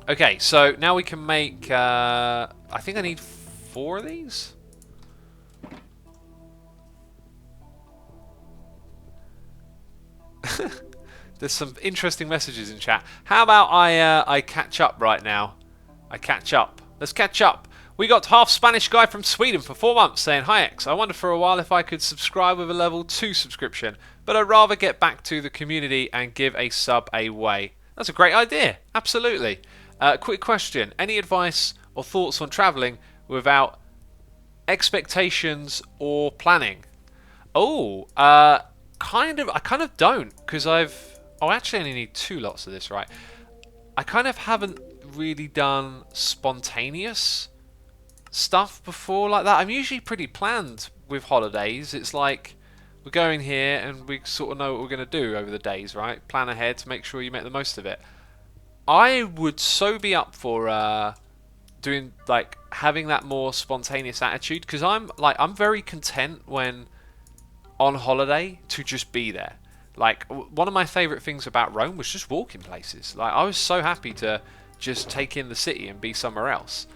[SPEAKER 1] Okay, so now we can make, I think I need 4 of these. There's some interesting messages in chat. How about I catch up right now? I catch up. Let's catch up. We got half Spanish guy from Sweden for 4 months saying, "Hi X, I wondered for a while if I could subscribe with a level 2 subscription, but I'd rather get back to the community and give a sub away." That's a great idea. Absolutely. Quick question. Any advice or thoughts on travelling without expectations or planning? Oh, I kind of don't, because I actually only need 2 lots of this, right? I kind of haven't really done spontaneous stuff before like that. I'm usually pretty planned with holidays. It's like we're going here and we sort of know what we're going to do over the days, right? Plan ahead to make sure you make the most of it. I would so be up for doing, like, having that more spontaneous attitude, because I'm very content when on holiday to just be there. Like, one of my favourite things about Rome was just walking places. Like, I was so happy to just take in the city and be somewhere else.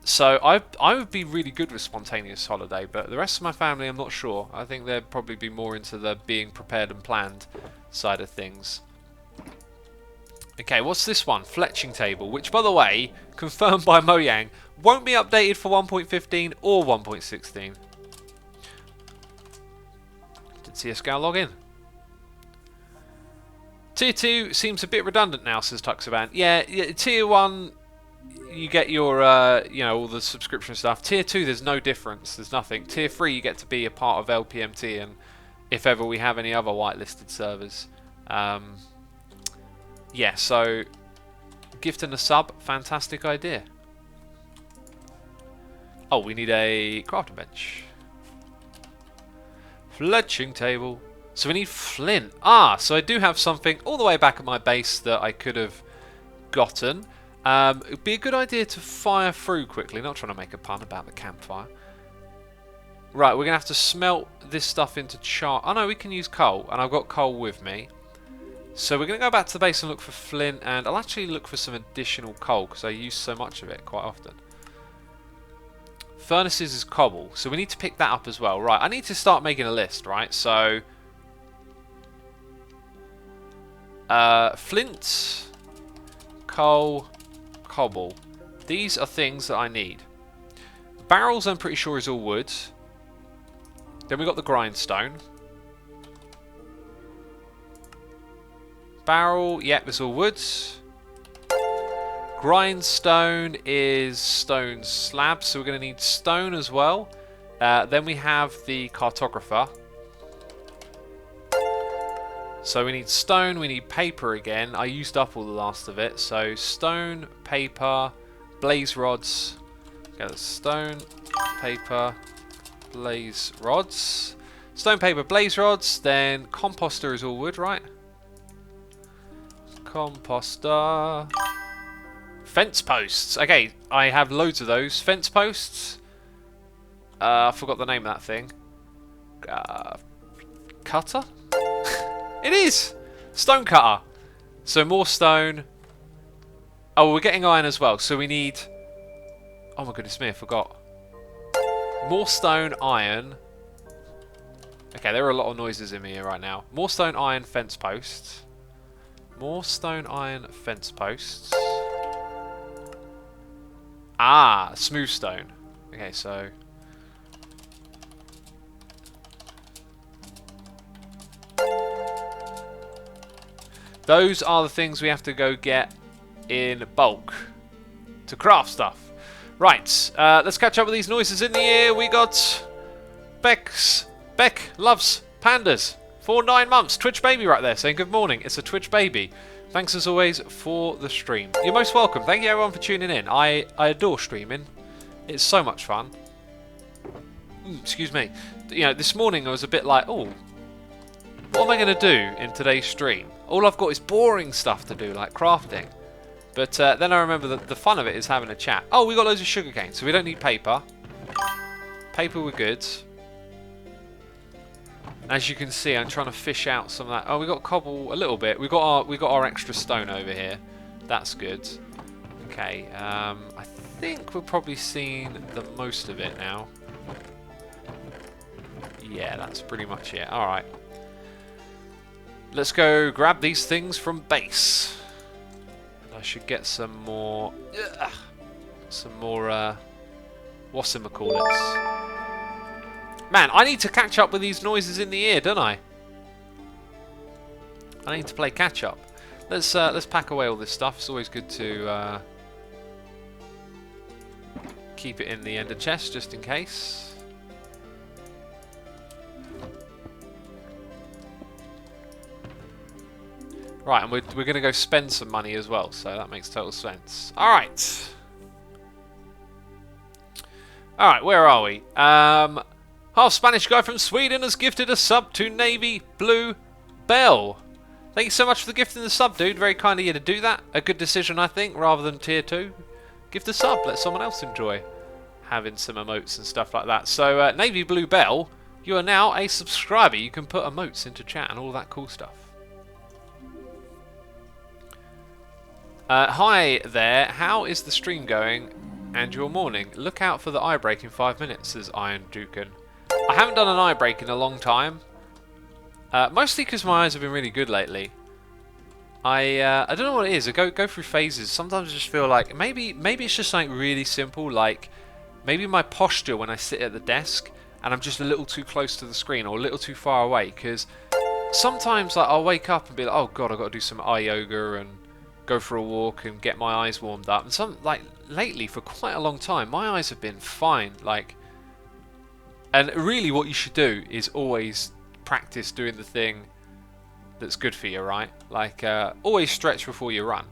[SPEAKER 1] So I would be really good with spontaneous holiday, but the rest of my family, I'm not sure. I think they'd probably be more into the being prepared and planned side of things. Okay, what's this one? Fletching table, which, by the way, confirmed by Mojang, won't be updated for 1.15 or 1.16. Did CSGO log in? Tier 2 seems a bit redundant now, says Tuxaban. Yeah, Tier 1, you get your, you know, all the subscription stuff. Tier 2, there's no difference. There's nothing. Tier 3, you get to be a part of LPMT, and if ever we have any other whitelisted servers. Yeah, so gift and a sub, fantastic idea. Oh, we need a crafting bench. Fletching table. So we need flint. Ah, so I do have something all the way back at my base that I could have gotten. It would be a good idea to fire through quickly. Not trying to make a pun about the campfire. Right, we're going to have to smelt this stuff into char. Oh no, we can use coal, and I've got coal with me. So we're going to go back to the base and look for flint, and I'll actually look for some additional coal because I use so much of it quite often. Furnaces is cobble, so we need to pick that up as well. Right, I need to start making a list, right? So flint, coal, cobble. These are things that I need. Barrels, I'm pretty sure, is all wood. Then we got the grindstone. Barrel, yep, it's all wood. Grindstone is stone slabs, so we're going to need stone as well. Then we have the cartographer. So we need stone, we need paper again. I used up all the last of it. So stone, paper, blaze rods. Get the stone, paper, blaze rods. Stone, paper, blaze rods. Then composter is all wood, right? Composter. Fence posts. Okay, I have loads of those. Fence posts. I forgot the name of that thing. cutter? It is! Stone cutter. So more stone. Oh, we're getting iron as well. So we need... Oh my goodness me, I forgot. More stone, iron. Okay, there are a lot of noises in here right now. More stone, iron, fence posts. More stone, iron, fence posts. Ah, smooth stone. Okay, so... Those are the things we have to go get in bulk to craft stuff. Right, let's catch up with these noises in the air. We got Beck loves pandas for 9 months. Twitch baby right there saying good morning. It's a Twitch baby. Thanks as always for the stream. You're most welcome. Thank you everyone for tuning in. I adore streaming. It's so much fun. Excuse me. You know, this morning I was a bit like, oh, what am I going to do in today's stream? All I've got is boring stuff to do, like crafting. But then I remember that the fun of it is having a chat. Oh, we got loads of sugarcane, so we don't need paper. Paper we're good. As you can see, I'm trying to fish out some of that. Oh, we got cobble a little bit. We got our extra stone over here. That's good. Okay, I think we've probably seen the most of it now. Yeah, that's pretty much it. All right. Let's go grab these things from base. I should get some more... whatchamacallits. Man, I need to catch up with these noises in the ear, don't I? I need to play catch up. Let's pack away all this stuff. It's always good to keep it in the ender chest just in case. Right, and we're going to go spend some money as well, so that makes total sense. Alright. Alright, where are we? Half Spanish guy from Sweden has gifted a sub to Navy Blue Bell. Thank you so much for the gift in the sub, dude. Very kind of you to do that. A good decision, I think, rather than tier 2. Give the sub, let someone else enjoy having some emotes and stuff like that. So, Navy Blue Bell, you are now a subscriber. You can put emotes into chat and all that cool stuff. Hi there, how is the stream going and your morning? Look out for the eye break in 5 minutes, says Iron Dukin. I haven't done an eye break in a long time. Mostly because my eyes have been really good lately. I don't know what it is, I go through phases. Sometimes I just feel like, maybe it's just something really simple, like maybe my posture when I sit at the desk and I'm just a little too close to the screen or a little too far away, because sometimes like, I'll wake up and be like, oh god, I've got to do some eye yoga and go for a walk and get my eyes warmed up. And lately, for quite a long time, my eyes have been fine. And really, what you should do is always practice doing the thing that's good for you, right? Always stretch before you run.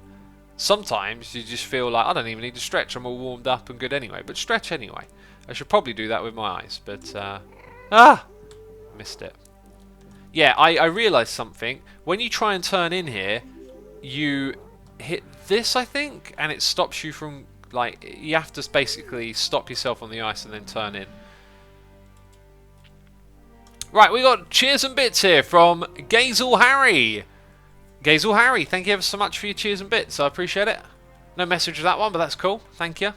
[SPEAKER 1] Sometimes you just feel like I don't even need to stretch. I'm all warmed up and good anyway. But stretch anyway. I should probably do that with my eyes, but missed it. Yeah, I realised something. When you try and turn in here, you hit this, I think, and it stops you from, you have to basically stop yourself on the ice and then turn in. Right, we got cheers and bits here from Gazel Harry. Gazel Harry, thank you ever so much for your cheers and bits. I appreciate it. No message of that one, but that's cool. Thank you.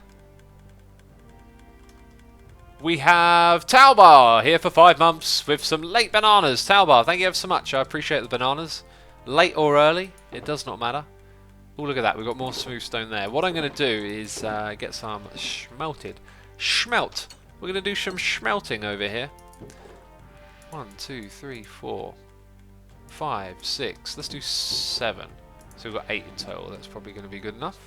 [SPEAKER 1] We have Talbar here for 5 months with some late bananas. Talbar, thank you ever so much. I appreciate the bananas. Late or early, it does not matter. Oh, look at that. We've got more smooth stone there. What I'm going to do is get some schmelt. We're going to do some schmelting over here. 1, 2, 3, 4, 5, 6. Let's do 7. So we've got 8 in total. That's probably going to be good enough.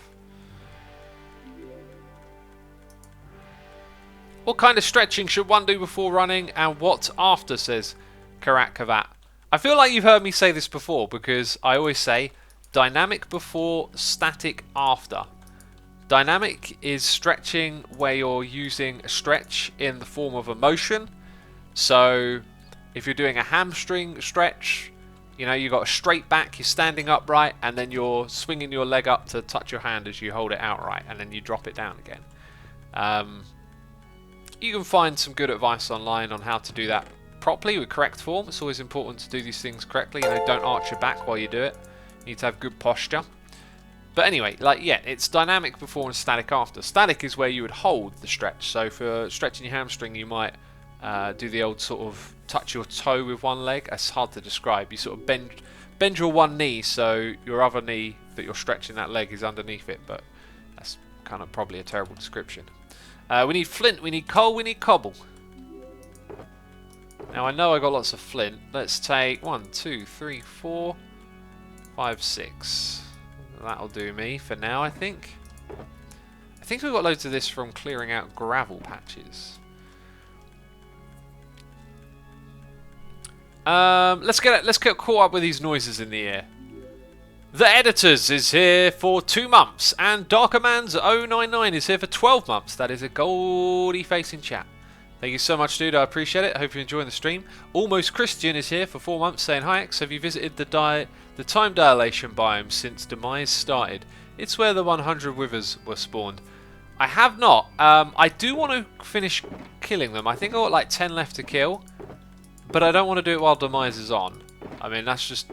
[SPEAKER 1] What kind of stretching should one do before running and what after, says Karat Kavat. I feel like you've heard me say this before because I always say dynamic before, static after. Dynamic is stretching where you're using a stretch in the form of a motion. So if you're doing a hamstring stretch, you know, you've got a straight back, you're standing upright, and then you're swinging your leg up to touch your hand as you hold it outright, and then you drop it down again. You can find some good advice online on how to do that properly with correct form. It's always important to do these things correctly. You know, don't arch your back while you do it. You need to have good posture. But anyway, like, yeah, it's dynamic before and static after. Static is where you would hold the stretch. So for stretching your hamstring, you might do the old sort of touch your toe with one leg. That's hard to describe. You sort of bend your one knee so your other knee that you're stretching that leg is underneath it. But that's kind of probably a terrible description. We need flint, we need coal, we need cobble. Now I know I got lots of flint. Let's take 1, 2, 3, 4, 5, 6. That'll do me for now, I think. I think we've got loads of this from clearing out gravel patches. Let's get caught up with these noises in the air. The Editors is here for 2 months, and Darkerman's 099 is here for 12 months. That is a goldie face in chat. Thank you so much, dude. I appreciate it. I hope you're enjoying the stream. Almost Christian is here for 4 months, saying, "Hi X, have you visited the time dilation biome since Demise started? It's where the 100 withers were spawned." I have not. I do want to finish killing them. I think I've got like 10 left to kill, but I don't want to do it while Demise is on. I mean, that's just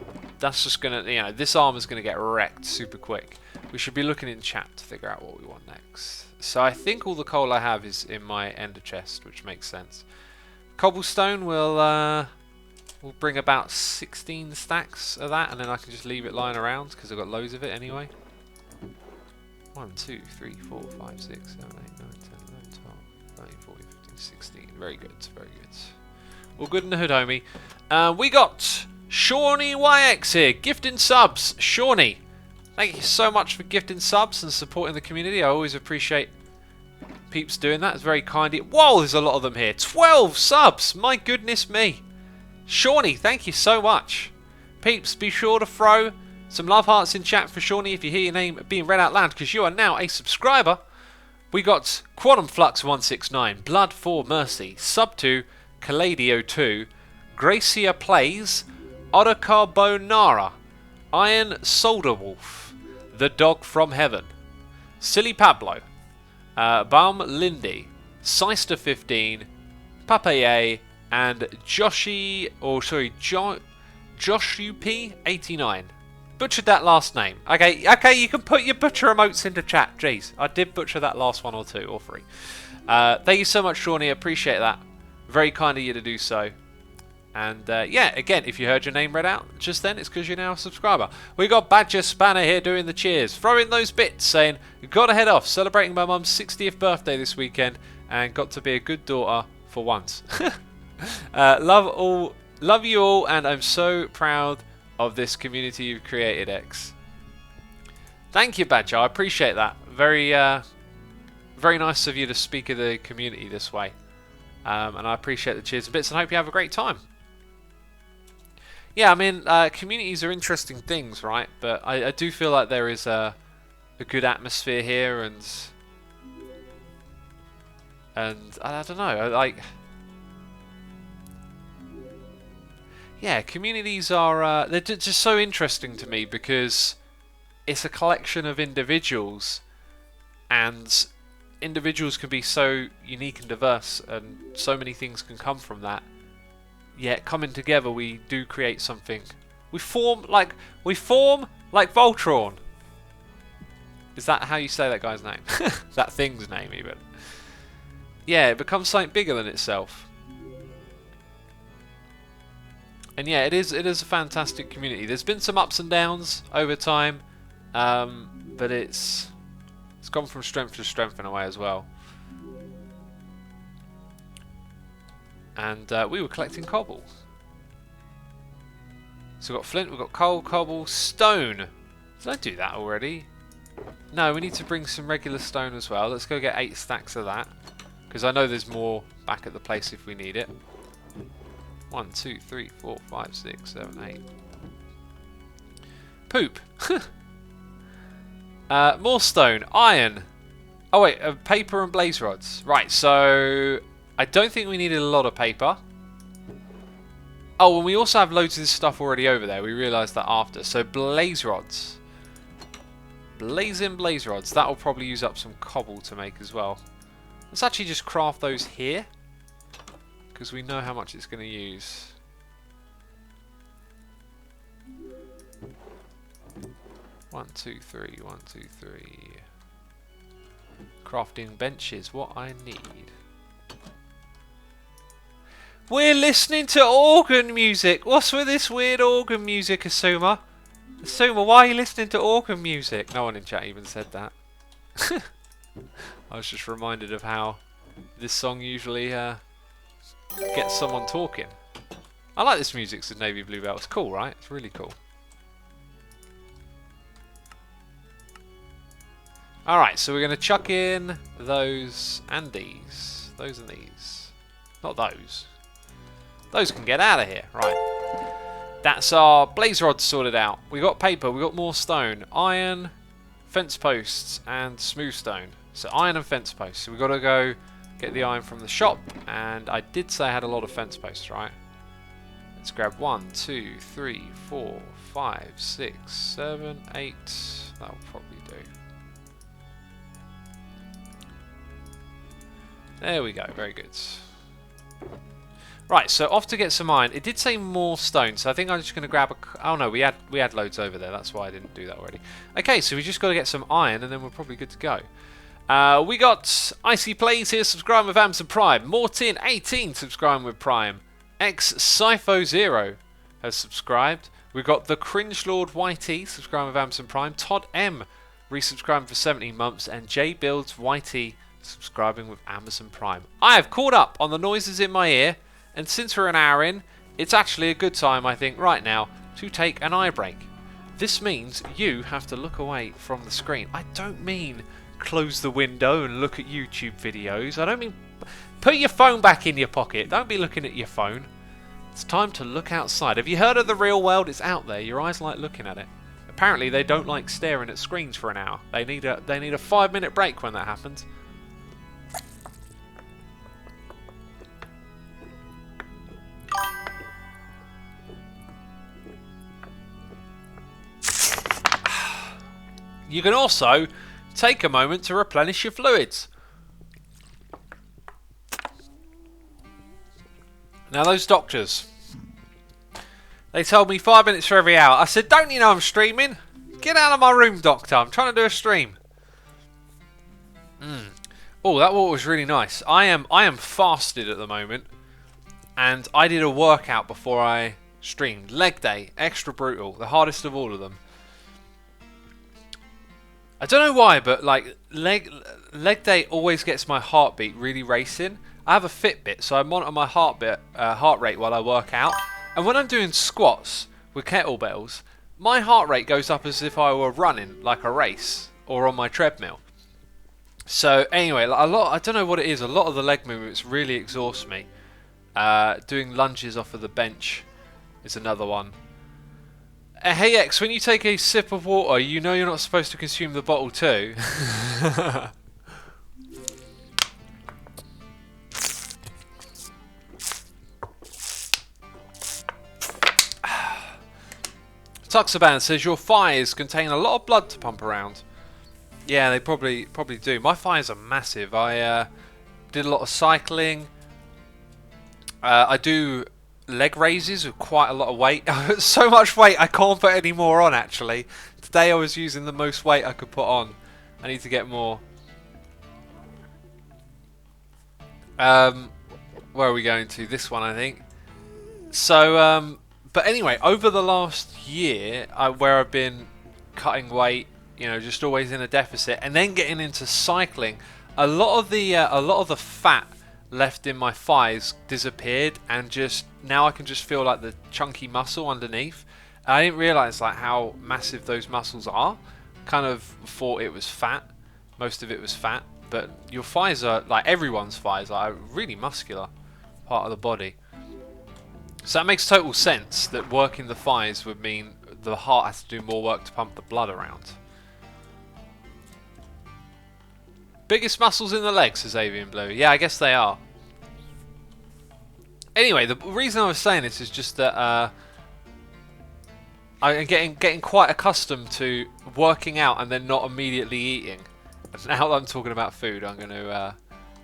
[SPEAKER 1] gonna, you know, this armor's gonna get wrecked super quick. We should be looking in chat to figure out what we want next. So I think all the coal I have is in my ender chest, which makes sense. Cobblestone will bring about 16 stacks of that, and then I can just leave it lying around because I've got loads of it anyway. 1, 2, 3, 4, 5, 6, 7, 8, 9, 10, 11, 12, 13, 14, 15, 16. Very good, very good. All good in the hood, homie. We got Shawnee YX here, gifting subs. Shawnee, thank you so much for gifting subs and supporting the community. I always appreciate peeps doing that. It's very kind. Whoa, there's a lot of them here. 12 subs. My goodness me. Shawnee, thank you so much. Peeps, be sure to throw some love hearts in chat for Shawnee if you hear your name being read out loud, because you are now a subscriber. We got Quantum Flux 169, Blood for Mercy, Sub 2, Caladio 2, Gracia Plays, Otter Carbonara, Iron Soldier Wolf, The Dog from Heaven, Silly Pablo, Baum Lindy, Seister 15, Papaye, and Joshi, Josh UP 89. Butchered that last name. Okay, you can put your butcher emotes into chat. Jeez, I did butcher that last one or two or three. Thank you so much, Shawnee. I appreciate that. Very kind of you to do so. And yeah, again, if you heard your name read out just then, it's because you're now a subscriber. We got Badger Spanner here doing the cheers, throwing those bits, saying, "Gotta head off, celebrating my mum's 60th birthday this weekend, and got to be a good daughter for once." Love you all, and I'm so proud of this community you've created, X. Thank you, Badger. I appreciate that. Very, very nice of you to speak of the community this way. And I appreciate the cheers and bits, and hope you have a great time. Yeah, I mean, communities are interesting things, right? But I do feel like there is a good atmosphere here, and I don't know, like, yeah, communities are they're just so interesting to me because it's a collection of individuals, and individuals can be so unique and diverse, and so many things can come from that. Yet coming together, we do create something. We form like Voltron. Is that how you say that guy's name? That thing's name, even. Yeah, it becomes something bigger than itself. And yeah, it is a fantastic community. There's been some ups and downs over time, but it's gone from strength to strength in a way as well. And we were collecting cobble. So we've got flint, we've got coal, cobble, stone. Did I do that already? No, we need to bring some regular stone as well. Let's go get 8 stacks of that, because I know there's more back at the place if we need it. 1, 2, 3, 4, 5, 6, 7, 8. Poop. More stone, iron. Oh wait, paper and blaze rods. Right, so I don't think we needed a lot of paper. Oh, and we also have loads of this stuff already over there. We realised that after. So blaze rods. Blazing blaze rods. That'll probably use up some cobble to make as well. Let's actually just craft those here, because we know how much it's going to use. One, two, three. 1, 2, 3. Crafting benches, what I need. We're listening to organ music. What's with this weird organ music, Asuma? Asuma, why are you listening to organ music? No one in chat even said that. I was just reminded of how this song usually gets someone talking. I like this music, said Navy Bluebell. It's cool, right? It's really cool. Alright, so we're going to chuck in those and these. Those and these. Not those. Those can get out of here. Right. That's our blaze rods sorted out. We got paper, we got more stone, iron, fence posts, and smooth stone. So iron and fence posts. So we've got to go get the iron from the shop. And I did say I had a lot of fence posts, right? Let's grab 1, 2, 3, 4, 5, 6, 7, 8. That'll probably do. There we go, very good. Right, so off to get some iron. It did say more stone, so I think I'm just going to grab a... Oh no, we had loads over there, that's why I didn't do that already. Okay, so we just got to get some iron and then we're probably good to go. We got Icy Plays here, subscribing with Amazon Prime. Mortin18 subscribing with Prime. X-Cypho0 has subscribed. We've got the Cringe Lord YT subscribing with Amazon Prime. Todd M resubscribing for 17 months. And J Builds YT subscribing with Amazon Prime. I have caught up on the noises in my ear, and since we're an hour in, it's actually a good time, I think, right now, to take an eye break. This means you have to look away from the screen. I don't mean close the window and look at YouTube videos. I don't mean put your phone back in your pocket. Don't be looking at your phone. It's time to look outside. Have you heard of the real world? It's out there. Your eyes like looking at it. Apparently, they don't like staring at screens for an hour. They need a 5-minute break when that happens. You can also take a moment to replenish your fluids. Now those doctors, they told me 5 minutes for every hour. I said, don't you know I'm streaming? Get out of my room, doctor. I'm trying to do a stream. Oh, that water was really nice. I am fasted at the moment, and I did a workout before I streamed. Leg day, extra brutal, the hardest of all of them. I don't know why, but like leg day always gets my heartbeat really racing. I have a Fitbit, so I monitor my heart rate while I work out. And when I'm doing squats with kettlebells, my heart rate goes up as if I were running like a race or on my treadmill. So anyway, I don't know what it is. A lot of the leg movements really exhaust me. Doing lunges off of the bench is another one. Hey X, when you take a sip of water, you know you're not supposed to consume the bottle too. Tuxaban says your thighs contain a lot of blood to pump around. Yeah, they probably do. My thighs are massive. I did a lot of cycling. I do leg raises with quite a lot of weight. So much weight I can't put any more on actually. Today I was using the most weight I could put on. I need to get more. Where are we going to? This one I think. So but anyway, over the last year where I've been cutting weight, you know, just always in a deficit, and then getting into cycling, a lot of the fat left in my thighs disappeared, and just now I can just feel like the chunky muscle underneath. I didn't realise like how massive those muscles are. Kind of thought it was fat. Most of it was fat, but your thighs are like everyone's thighs are really muscular part of the body. So that makes total sense that working the thighs would mean the heart has to do more work to pump the blood around. Biggest muscles in the legs, says Avian Blue. Yeah, I guess they are. Anyway, the reason I was saying this is just that I'm getting quite accustomed to working out and then not immediately eating. Now that I'm talking about food, I'm going to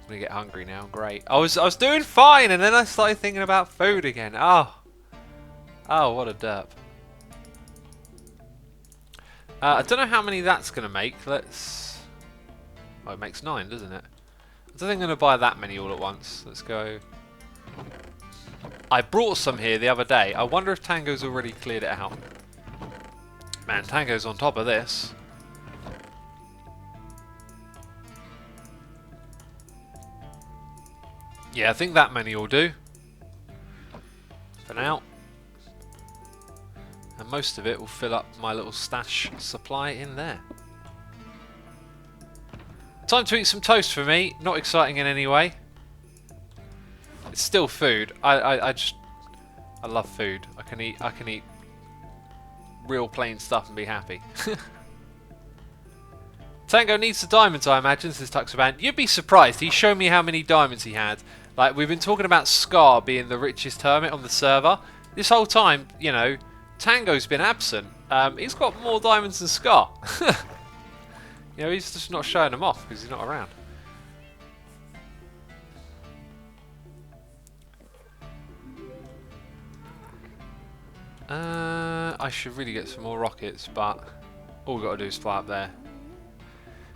[SPEAKER 1] I'm gonna get hungry now. Great. I was doing fine, and then I started thinking about food again. Oh, what a derp. I don't know how many that's gonna make. Let's. Oh, it makes 9, doesn't it? I don't think I'm gonna buy that many all at once. Let's go. I brought some here the other day. I wonder if Tango's already cleared it out. Man, Tango's on top of this. Yeah, I think that many will do. For now. And most of it will fill up my little stash supply in there. Time to eat some toast for me. Not exciting in any way. It's still food. I love food. I can eat real plain stuff and be happy. Tango needs the diamonds, I imagine, says Tuxaban. You'd be surprised. He showed me how many diamonds he had. Like, we've been talking about Scar being the richest hermit on the server. This whole time, you know, Tango's been absent. He's got more diamonds than Scar. You know, he's just not showing them off because he's not around. I should really get some more rockets, but all we've got to do is fly up there.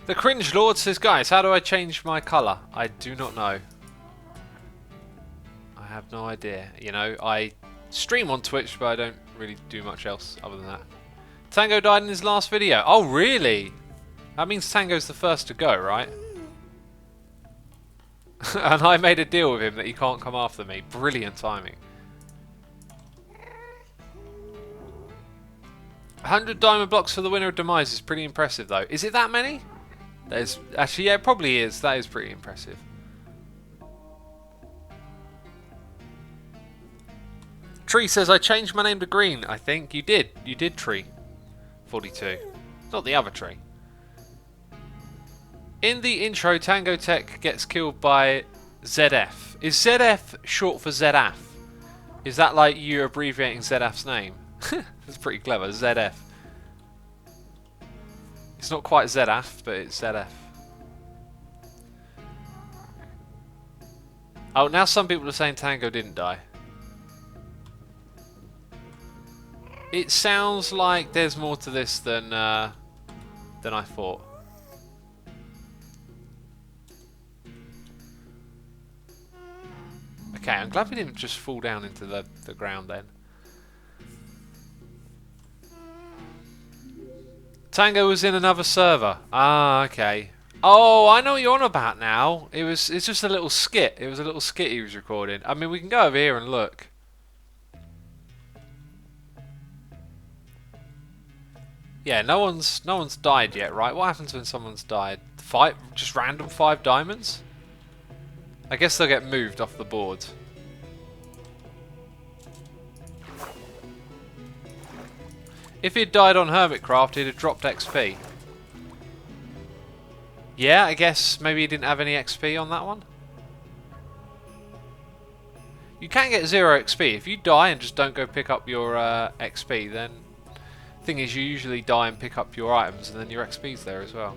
[SPEAKER 1] The Cringe Lord says, guys, how do I change my colour? I do not know. I have no idea. You know, I stream on Twitch, but I don't really do much else other than that. Tango died in his last video. Oh, really? That means Tango's the first to go, right? And I made a deal with him that he can't come after me. Brilliant timing. 100 diamond blocks for the winner of Demise is pretty impressive, though. Is it that many? That is, actually, yeah, it probably is. That is pretty impressive. Tree says, I changed my name to Green. I think you did. You did, Tree. 42. Not the other Tree. In the intro, Tango Tech gets killed by ZF. Is ZF short for ZF? Is that like you abbreviating ZF's name? That's pretty clever, ZF. It's not quite ZF, but it's ZF. Oh, now some people are saying Tango didn't die. It sounds like there's more to this than I thought. Okay, I'm glad we didn't just fall down into the ground then. Tango was in another server. Ah, okay. Oh, I know what you're on about now. It's just a little skit. It was a little skit he was recording. I mean, we can go over here and look. Yeah, no one's died yet, right? What happens when someone's died? Just random 5 diamonds? I guess they'll get moved off the board. If he'd died on Hermitcraft, he'd have dropped XP. Yeah, I guess maybe he didn't have any XP on that one. You can get 0 XP. If you die and just don't go pick up your XP, then thing is you usually die and pick up your items and then your XP's there as well.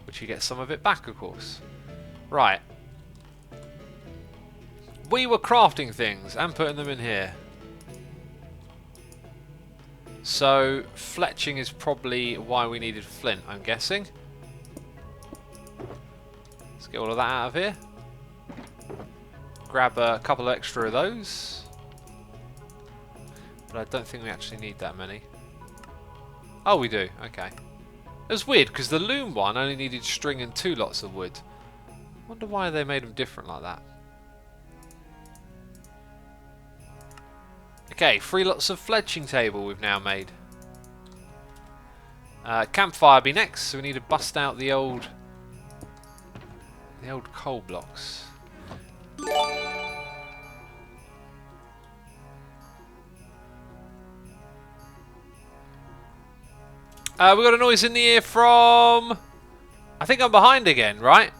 [SPEAKER 1] Which you get some of it back, of course. Right. We were crafting things and putting them in here. So, fletching is probably why we needed flint, I'm guessing. Let's get all of that out of here. Grab a couple extra of those. But I don't think we actually need that many. Oh, we do. Okay. It was weird, because the loom one only needed string and 2 lots of wood. Wonder why they made them different like that. Okay, 3 lots of fletching table we've now made. Campfire be next, so we need to bust out the old coal blocks. We got a noise in the ear from... I think I'm behind again, right?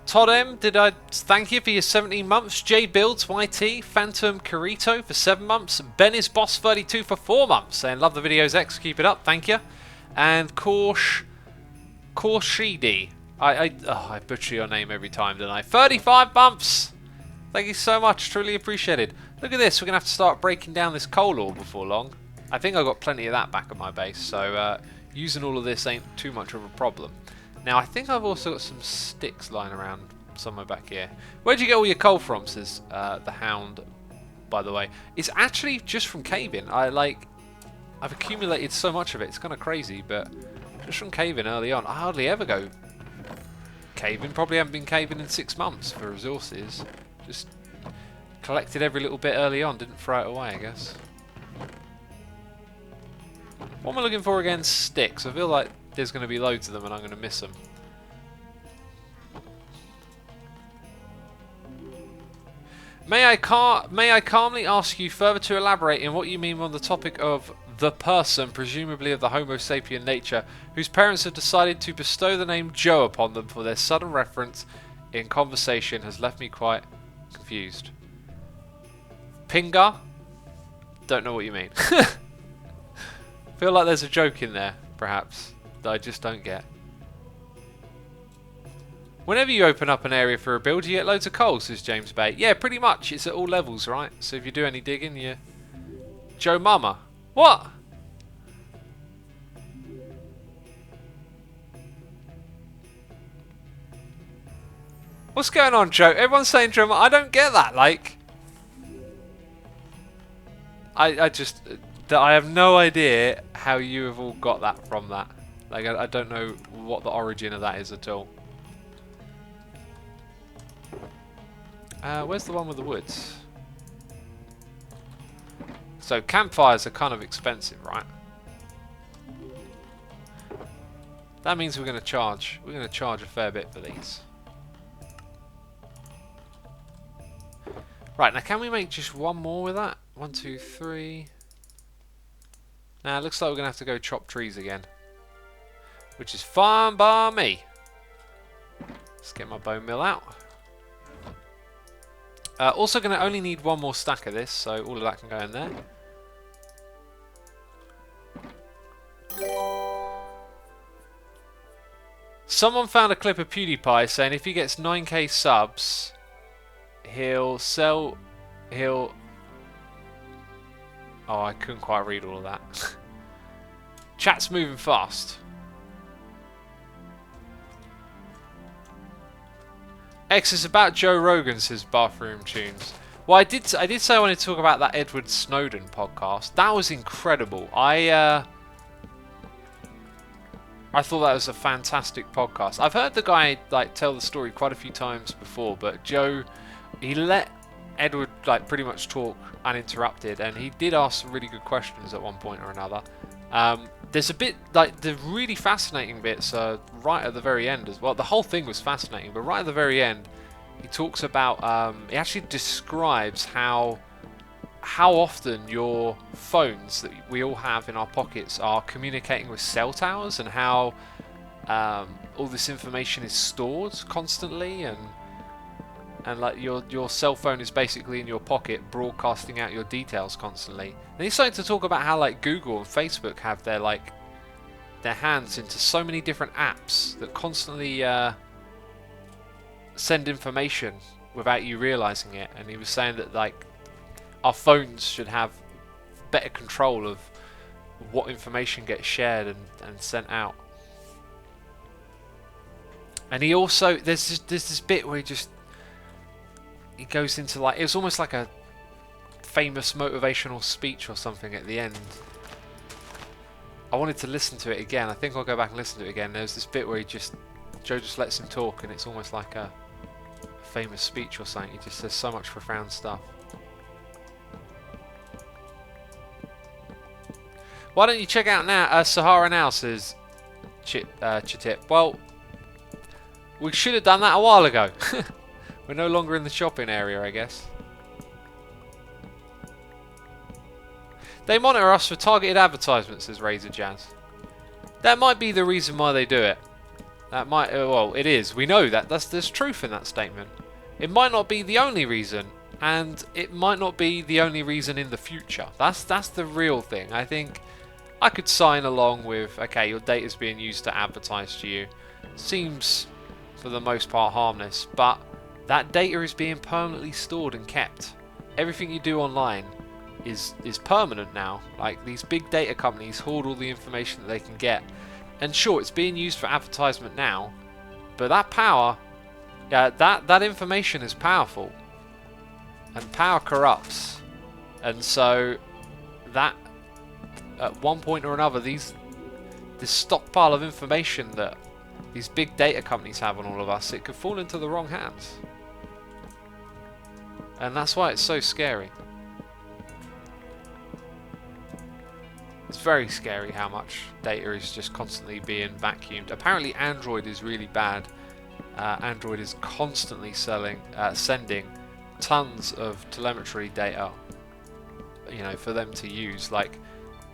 [SPEAKER 1] Todd M, did I thank you for your 17 months? J Builds YT, Phantom Carito for 7 months, Ben is Boss 32 for 4 months, saying love the videos X, keep it up, thank you. And Korshidi I butcher your name every time, don't I? 35 bumps! Thank you so much, truly appreciated. Look at this, we're going to have to start breaking down this coal ore before long. I think I've got plenty of that back at my base, so using all of this ain't too much of a problem. Now, I think I've also got some sticks lying around somewhere back here. Where'd you get all your coal from, says the Hound, by the way. It's actually just from caving. I've accumulated so much of it, it's kind of crazy, but just from caving early on. I hardly ever go caving. Probably haven't been caving in 6 months for resources. Just collected every little bit early on, didn't throw it away, I guess. What am I looking for again? Sticks. I feel like there's going to be loads of them and I'm going to miss them. May I calmly ask you further to elaborate in what you mean on the topic of the person, presumably of the Homo sapien nature, whose parents have decided to bestow the name Joe upon them for their sudden reference in conversation has left me quite confused. Pinga? Don't know what you mean. Feel like there's a joke in there, perhaps, that I just don't get. Whenever you open up an area for a build, you get loads of coal, says James Bay. Yeah, pretty much. It's at all levels, right? So if you do any digging, you... Joe Mama. What? What's going on, Joe? Everyone's saying Joe Mama. I don't get that, like... I have no idea how you have all got that from that. Like, I don't know what the origin of that is at all. Where's the one with the woods? So campfires are kind of expensive, right? That means we're going to charge. We're going to charge a fair bit for these. Right, now can we make just one more with that? 1, 2, 3. Now it looks like we're going to have to go chop trees again, which is fine by me. Let's get my bone mill out. Also going to only need one more stack of this, so all of that can go in there. Someone found a clip of PewDiePie saying if he gets 9k subs, he'll... Oh, I couldn't quite read all of that. Chat's moving fast. X is about Joe Rogan, says Bathroom Tunes. Well, I did say I wanted to talk about that Edward Snowden podcast. That was incredible. I thought that was a fantastic podcast. I've heard the guy like tell the story quite a few times before, but Joe, he let Edward like pretty much talk uninterrupted, and he did ask some really good questions at one point or another. There's a bit like the really fascinating bits right at the very end as well. The whole thing was fascinating, but right at the very end, he talks about he actually describes how often your phones that we all have in our pockets are communicating with cell towers, and how all this information is stored constantly, and like your cell phone is basically in your pocket broadcasting out your details constantly. And he's starting to talk about how like Google and Facebook have their hands into so many different apps that constantly send information without you realizing it. And he was saying that like our phones should have better control of what information gets shared and sent out. And he also there's this bit where he goes into like, it was almost like a famous motivational speech or something at the end. I wanted to listen to it again. I think I'll go back and listen to it again. There's this bit where Joe just lets him talk, and it's almost like a famous speech or something. He just says so much profound stuff. Why don't you check out now Sahara Now, says Chitip. Well, we should have done that a while ago. We're no longer in the shopping area, I guess. They monitor us for targeted advertisements, says Razor Jazz. That might be the reason why they do it. That might, well, it is. We know that. There's truth in that statement. It might not be the only reason, and it might not be the only reason in the future. That's the real thing. I think I could sign along with, okay, your data's being used to advertise to you. Seems for the most part harmless, but that data is being permanently stored and kept. Everything you do online is permanent now. Like, these big data companies hoard all the information that they can get, and sure, it's being used for advertisement now, but that power, that information is powerful, and power corrupts, and so that at one point or another, this stockpile of information that these big data companies have on all of us, it could fall into the wrong hands. And that's why it's so scary. It's very scary how much data is just constantly being vacuumed. Apparently Android is really bad. Android is constantly sending tons of telemetry data, you know, for them to use. Like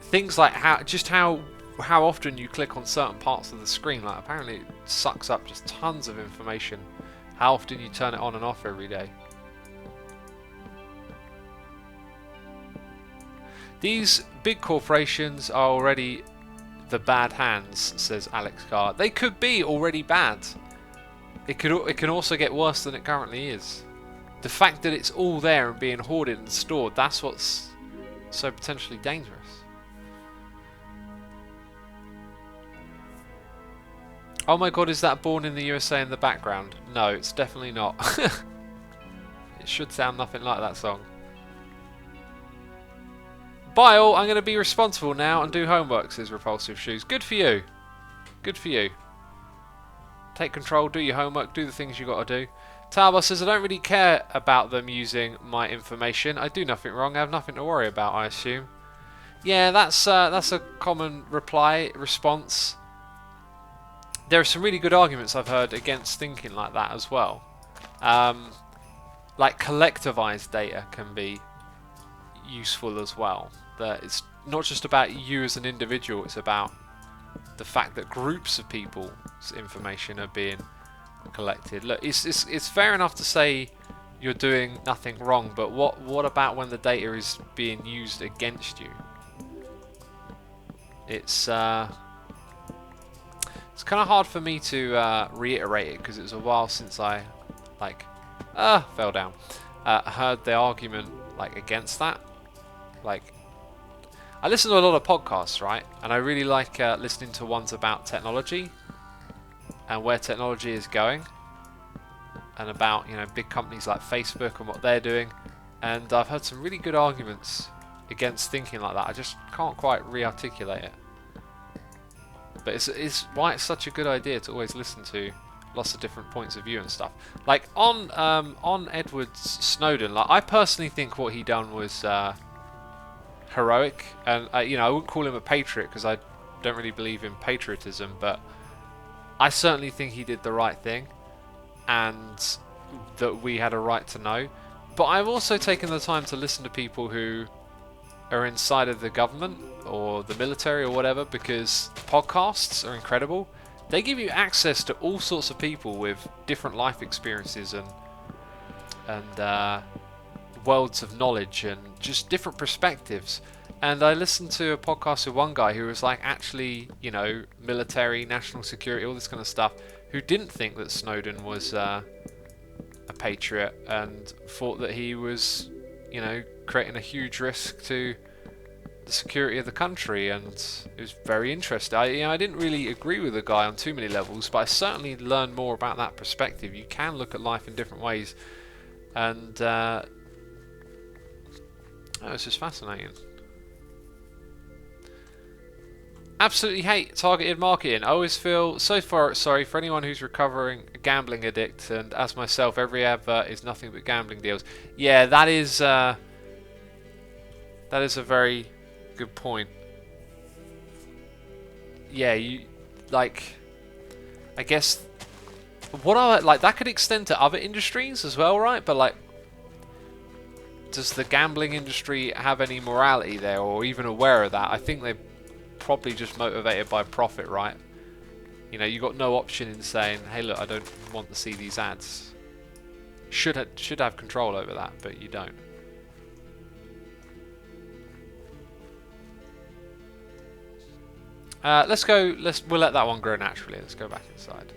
[SPEAKER 1] things like how often you click on certain parts of the screen. Like apparently it sucks up just tons of information. How often you turn it on and off every day. These big corporations are already the bad hands, says Alex Carr. They could be already bad. It can also get worse than it currently is. The fact that it's all there and being hoarded and stored, that's what's so potentially dangerous. Oh my god, is that Born in the USA in the background? No, it's definitely not. It should sound nothing like that song. Bye all, I'm going to be responsible now and do homework, says Repulsive Shoes. Good for you. Good for you. Take control, do your homework, do the things you got to do. Talbot says, I don't really care about them using my information. I do nothing wrong, I have nothing to worry about, I assume. Yeah, that's a common response. There are some really good arguments I've heard against thinking like that as well. Like collectivized data can be useful as well. That it's not just about you as an individual, it's about the fact that groups of people's information are being collected. Look, it's fair enough to say you're doing nothing wrong, but what about when the data is being used against you? It's kind of hard for me to reiterate it because it was a while since I fell down. Heard the argument against that. I listen to a lot of podcasts, right? And I really like listening to ones about technology and where technology is going, and about, you know, big companies like Facebook and what they're doing. And I've heard some really good arguments against thinking like that. I just can't quite re-articulate it. But it's why it's such a good idea to always listen to lots of different points of view and stuff. Like on Edward Snowden, I personally think what he done was heroic, and you know, I wouldn't call him a patriot because I don't really believe in patriotism, but I certainly think he did the right thing and that we had a right to know. But I've also taken the time to listen to people who are inside of the government or the military or whatever, because podcasts are incredible. They give you access to all sorts of people with different life experiences and worlds of knowledge and just different perspectives. And I listened to a podcast with one guy who was actually, you know, military, national security, all this kind of stuff, who didn't think that Snowden was a patriot and thought that he was, you know, creating a huge risk to the security of the country. And it was very interesting. I didn't really agree with the guy on too many levels, but I certainly learned more about that perspective. You can look at life in different ways, and it's just fascinating. Absolutely hate targeted marketing. I always feel so sorry for anyone who's recovering gambling addict, and as myself, every advert is nothing but gambling deals. Yeah, that is a very good point. Yeah, I guess that could extend to other industries as well, right? But does the gambling industry have any morality there, or even aware of that? I think they're probably just motivated by profit, right? You know, you got no option in saying, hey look, I don't want to see these ads. Should have control over that, but you don't. We'll let that one grow naturally. Let's go back inside.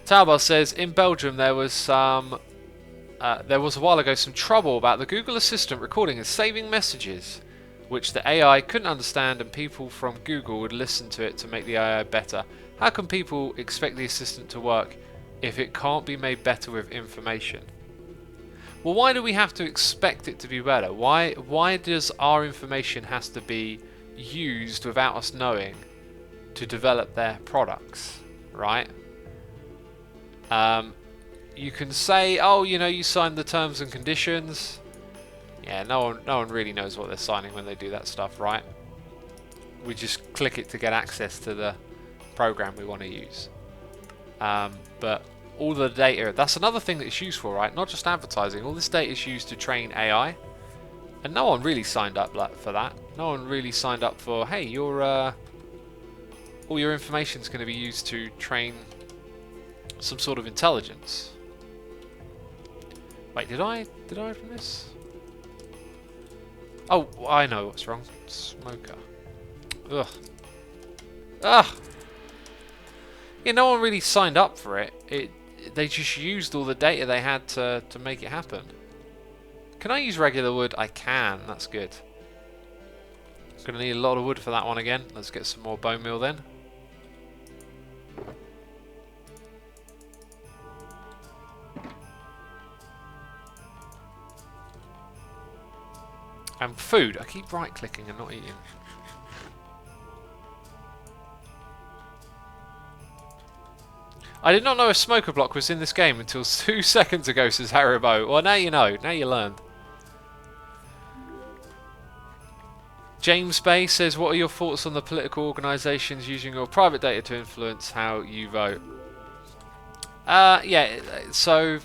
[SPEAKER 1] Talbot says, in Belgium there was a while ago some trouble about the Google Assistant recording and saving messages, which the AI couldn't understand, and people from Google would listen to it to make the AI better. How can people expect the assistant to work if it can't be made better with information? Well, why do we have to expect it to be better? Why does our information has to be used without us knowing to develop their products, right? You can say, oh, you know, you signed the terms and conditions. Yeah, no one really knows what they're signing when they do that stuff, right? We just click it to get access to the program we want to use. But all the data, that's another thing that it's used for, right? Not just advertising. All this data is used to train AI. And no one really signed up for that. No one really signed up for, hey, all your information is going to be used to train some sort of intelligence. Wait, did I open this? Oh, I know what's wrong. Smoker. Ugh. Ugh. Yeah, no one really signed up for it. They just used all the data they had to make it happen. Can I use regular wood? I can. That's good. I'm going to need a lot of wood for that one again. Let's get some more bone meal then. And food. I keep right clicking and not eating. I did not know a smoker block was in this game until 2 seconds ago, says Haribo. Well, now you know. Now you learned. James Bay says, what are your thoughts on the political organisations using your private data to influence how you vote? Yeah, so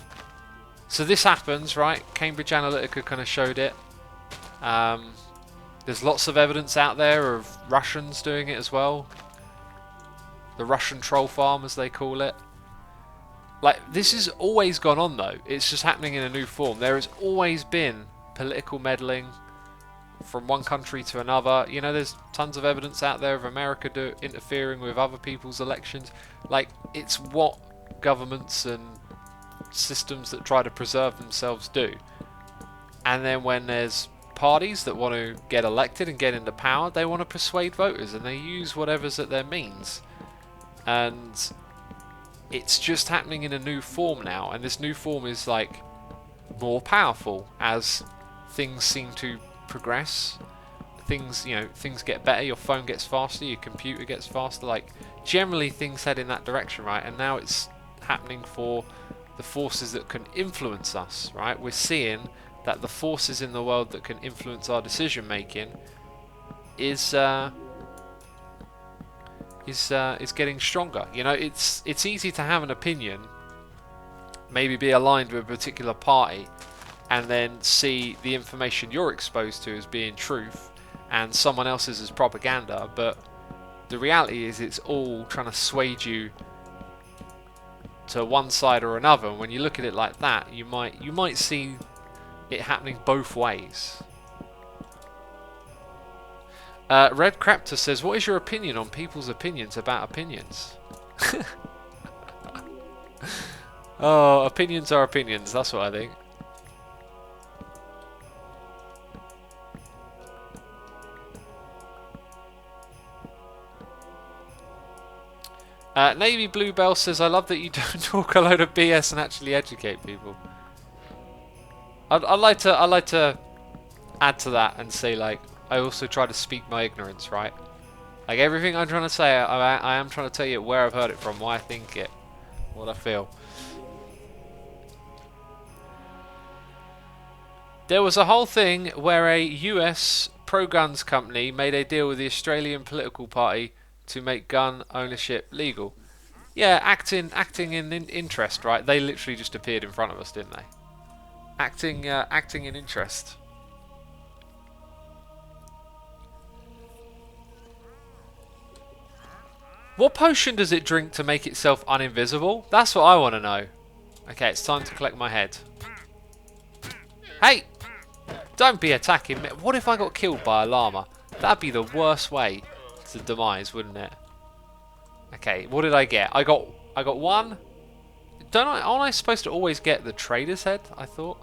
[SPEAKER 1] this happens, right? Cambridge Analytica kind of showed it. There's lots of evidence out there of Russians doing it as well. The Russian troll farm, as they call it. Like, this has always gone on, though. It's just happening in a new form. There has always been political meddling from one country to another. You know, there's tons of evidence out there of America interfering with other people's elections. Like, it's what governments and systems that try to preserve themselves do. And then when there's parties that want to get elected and get into power, they want to persuade voters, and they use whatever's at their means. And it's just happening in a new form now, and this new form is like more powerful as things seem to progress. Things get better, your phone gets faster, your computer gets faster, like generally things head in that direction, right? And now it's happening for the forces that can influence us, right? We're seeing that the forces in the world that can influence our decision making is getting stronger. You know, it's easy to have an opinion, maybe be aligned with a particular party, and then see the information you're exposed to as being truth and someone else's as propaganda. But the reality is it's all trying to sway you to one side or another. And when you look at it like that, you might see it happening both ways. Red Craptor says, what is your opinion on people's opinions about opinions? Oh, opinions are opinions, that's what I think. Navy Bluebell says, I love that you don't talk a load of BS and actually educate people. I'd like to add to that and say, like, I also try to speak my ignorance, right? Like, everything I'm trying to say, I am trying to tell you where I've heard it from, why I think it, what I feel. There was a whole thing where a US pro-guns company made a deal with the Australian political party to make gun ownership legal. Yeah, acting in interest, right? They literally just appeared in front of us, didn't they? Acting in interest. What potion does it drink to make itself uninvisible? That's what I want to know. Okay, it's time to collect my head. Hey! Don't be attacking me. What if I got killed by a llama? That'd be the worst way to demise, wouldn't it? Okay, what did I get? I got 1, aren't I supposed to always get the trader's head, I thought?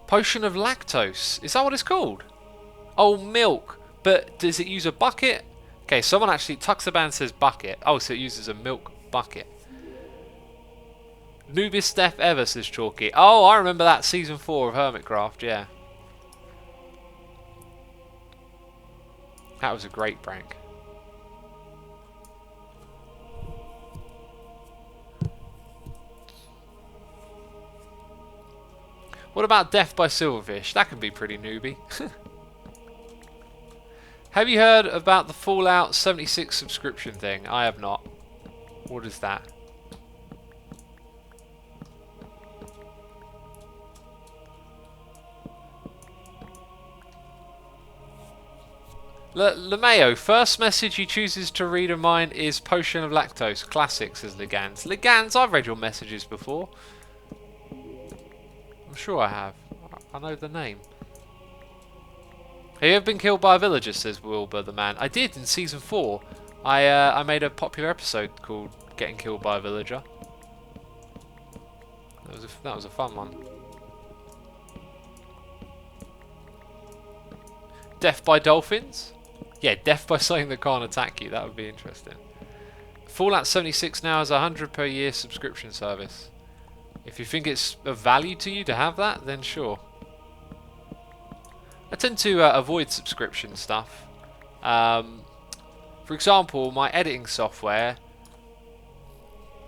[SPEAKER 1] Potion of lactose. Is that what it's called? Oh, milk. But does it use a bucket? Okay, someone actually, Tuxaban says bucket. Oh, so it uses a milk bucket. Newbest death ever, says Chalky. Oh, I remember that season 4 of Hermitcraft, yeah. That was a great prank. What about death by silverfish? That can be pretty newbie. Have you heard about the Fallout 76 subscription thing? I have not. What is that? LeMayo, first message he chooses to read of mine is Potion of Lactose. Classic, says Legans. Legans, I've read your messages before. I'm sure I have. I know the name. Have you ever been killed by a villager, says Wilbur the man. I did in season 4. I made a popular episode called Getting Killed by a Villager. That was a fun one. Death by dolphins? Yeah, death by something that can't attack you. That would be interesting. Fallout 76 now has a 100 per year subscription service. If you think it's of value to you to have that, then sure. I tend to avoid subscription stuff. For example, my editing software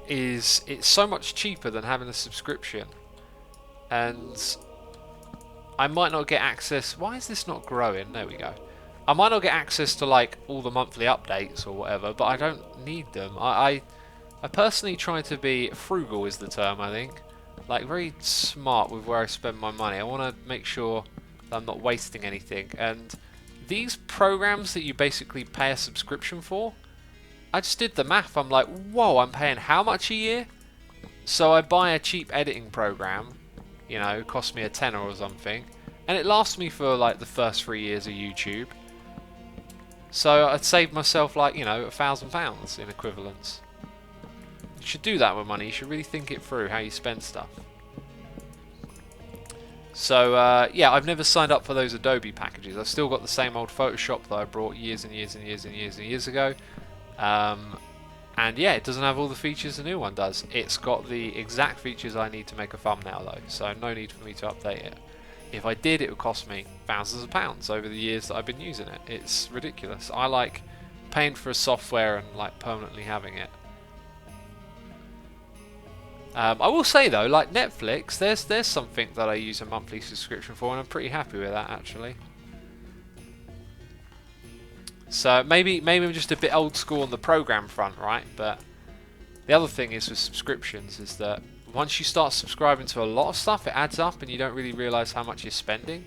[SPEAKER 1] it's so much cheaper than having a subscription, and I might not get access. Why is this not growing? There we go. I might not get access to like all the monthly updates or whatever, but I don't need them. I personally try to be frugal, is the term, I think. Like very smart with where I spend my money. I want to make sure that I'm not wasting anything. And these programs that you basically pay a subscription for, I just did the math. I'm like, whoa, I'm paying how much a year? So I buy a cheap editing program, you know, cost me a tenner or something, and it lasts me for like the first 3 years of YouTube. So I'd saved myself like, you know, £1,000 in equivalence. You should do that with money. You should really think it through how you spend stuff. So yeah, I've never signed up for those Adobe packages. I've still got the same old Photoshop that I bought years and years and years and years and years ago. And yeah, it doesn't have all the features the new one does. It's got the exact features I need to make a thumbnail though, so no need for me to update it. If I did, it would cost me thousands of pounds over the years that I've been using it. It's ridiculous. I like paying for a software and like permanently having it. I will say though, like Netflix, there's something that I use a monthly subscription for, and I'm pretty happy with that actually. So maybe I'm just a bit old school on the program front, right? But the other thing is with subscriptions is that once you start subscribing to a lot of stuff, it adds up and you don't really realise how much you're spending.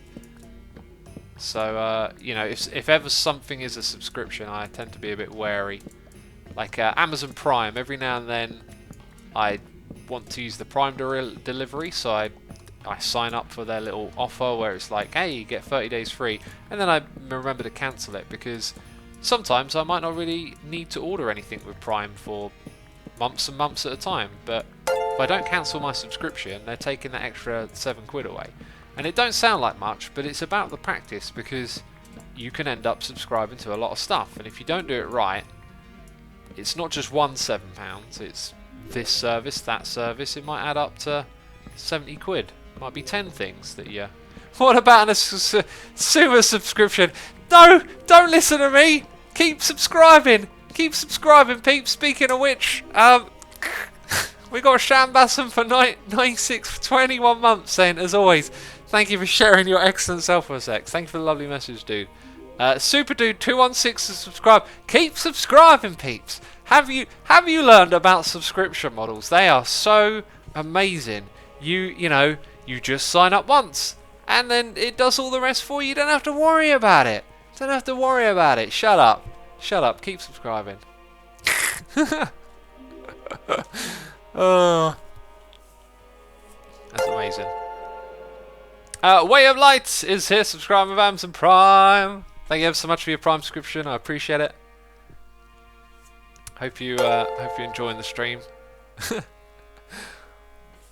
[SPEAKER 1] So you know, if ever something is a subscription, I tend to be a bit wary. Like Amazon Prime, every now and then I want to use the Prime delivery, so I sign up for their little offer where it's like, hey, you get 30 days free, and then I remember to cancel it because sometimes I might not really need to order anything with Prime for months and months at a time, but if I don't cancel my subscription, they're taking that extra £7 away. And it don't sound like much, but it's about the practice, because you can end up subscribing to a lot of stuff, and if you don't do it right, it's not just one £7, it's this service, that service. It might add up to £70. Might be 10 things that you... What about a sewer subscription? No, don't listen to me. Keep subscribing. Keep subscribing, peeps. Speaking of which, we got Shambassam for 96 for 21 months saying, as always, thank you for sharing your excellent self-worth sex. Thank you for the lovely message, dude. Super Dude 216 to subscribe. Keep subscribing, peeps. Have you learned about subscription models? They are so amazing. You know, you just sign up once and then it does all the rest for you. You don't have to worry about it. Don't have to worry about it. Shut up. Shut up. Keep subscribing. Oh, that's amazing. Way of Light is here. Subscribe with Amazon Prime. Thank you ever so much for your Prime subscription. I appreciate it. Hope you enjoying the stream.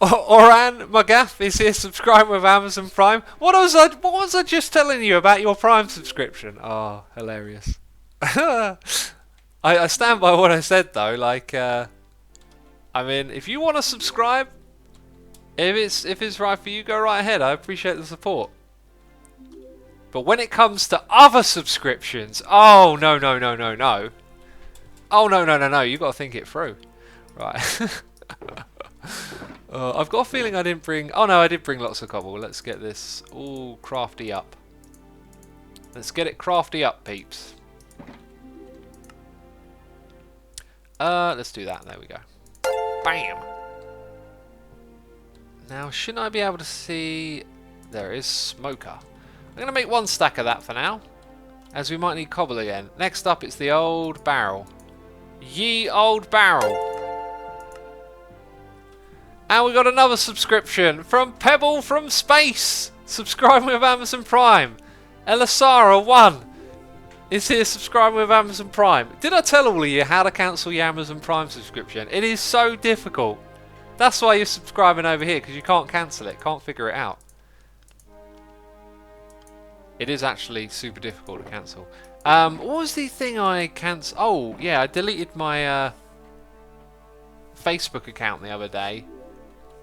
[SPEAKER 1] Oran Magath is here subscribing with Amazon Prime. What was I just telling you about your Prime subscription? Oh, hilarious. I stand by what I said though. Like, I mean, if you want to subscribe, if it's right for you, go right ahead. I appreciate the support. But when it comes to other subscriptions, oh no. Oh no. You got to think it through, right? I've got a feeling I didn't bring... Oh no, I did bring lots of cobble. Let's get this all crafty up. Let's get it crafty up, peeps. Let's do that. There we go. Bam! Now, shouldn't I be able to see... There is smoker. I'm going to make 1 stack of that for now, as we might need cobble again. Next up, it's the old barrel. Ye old barrel. And we got another subscription from Pebble from Space. Subscribing with Amazon Prime. Elisara 1 is here subscribing with Amazon Prime. Did I tell all of you how to cancel your Amazon Prime subscription? It is so difficult. That's why you're subscribing over here, because you can't cancel it, can't figure it out. It is actually super difficult to cancel. What was the thing I cancelled? Oh, yeah, I deleted my Facebook account the other day.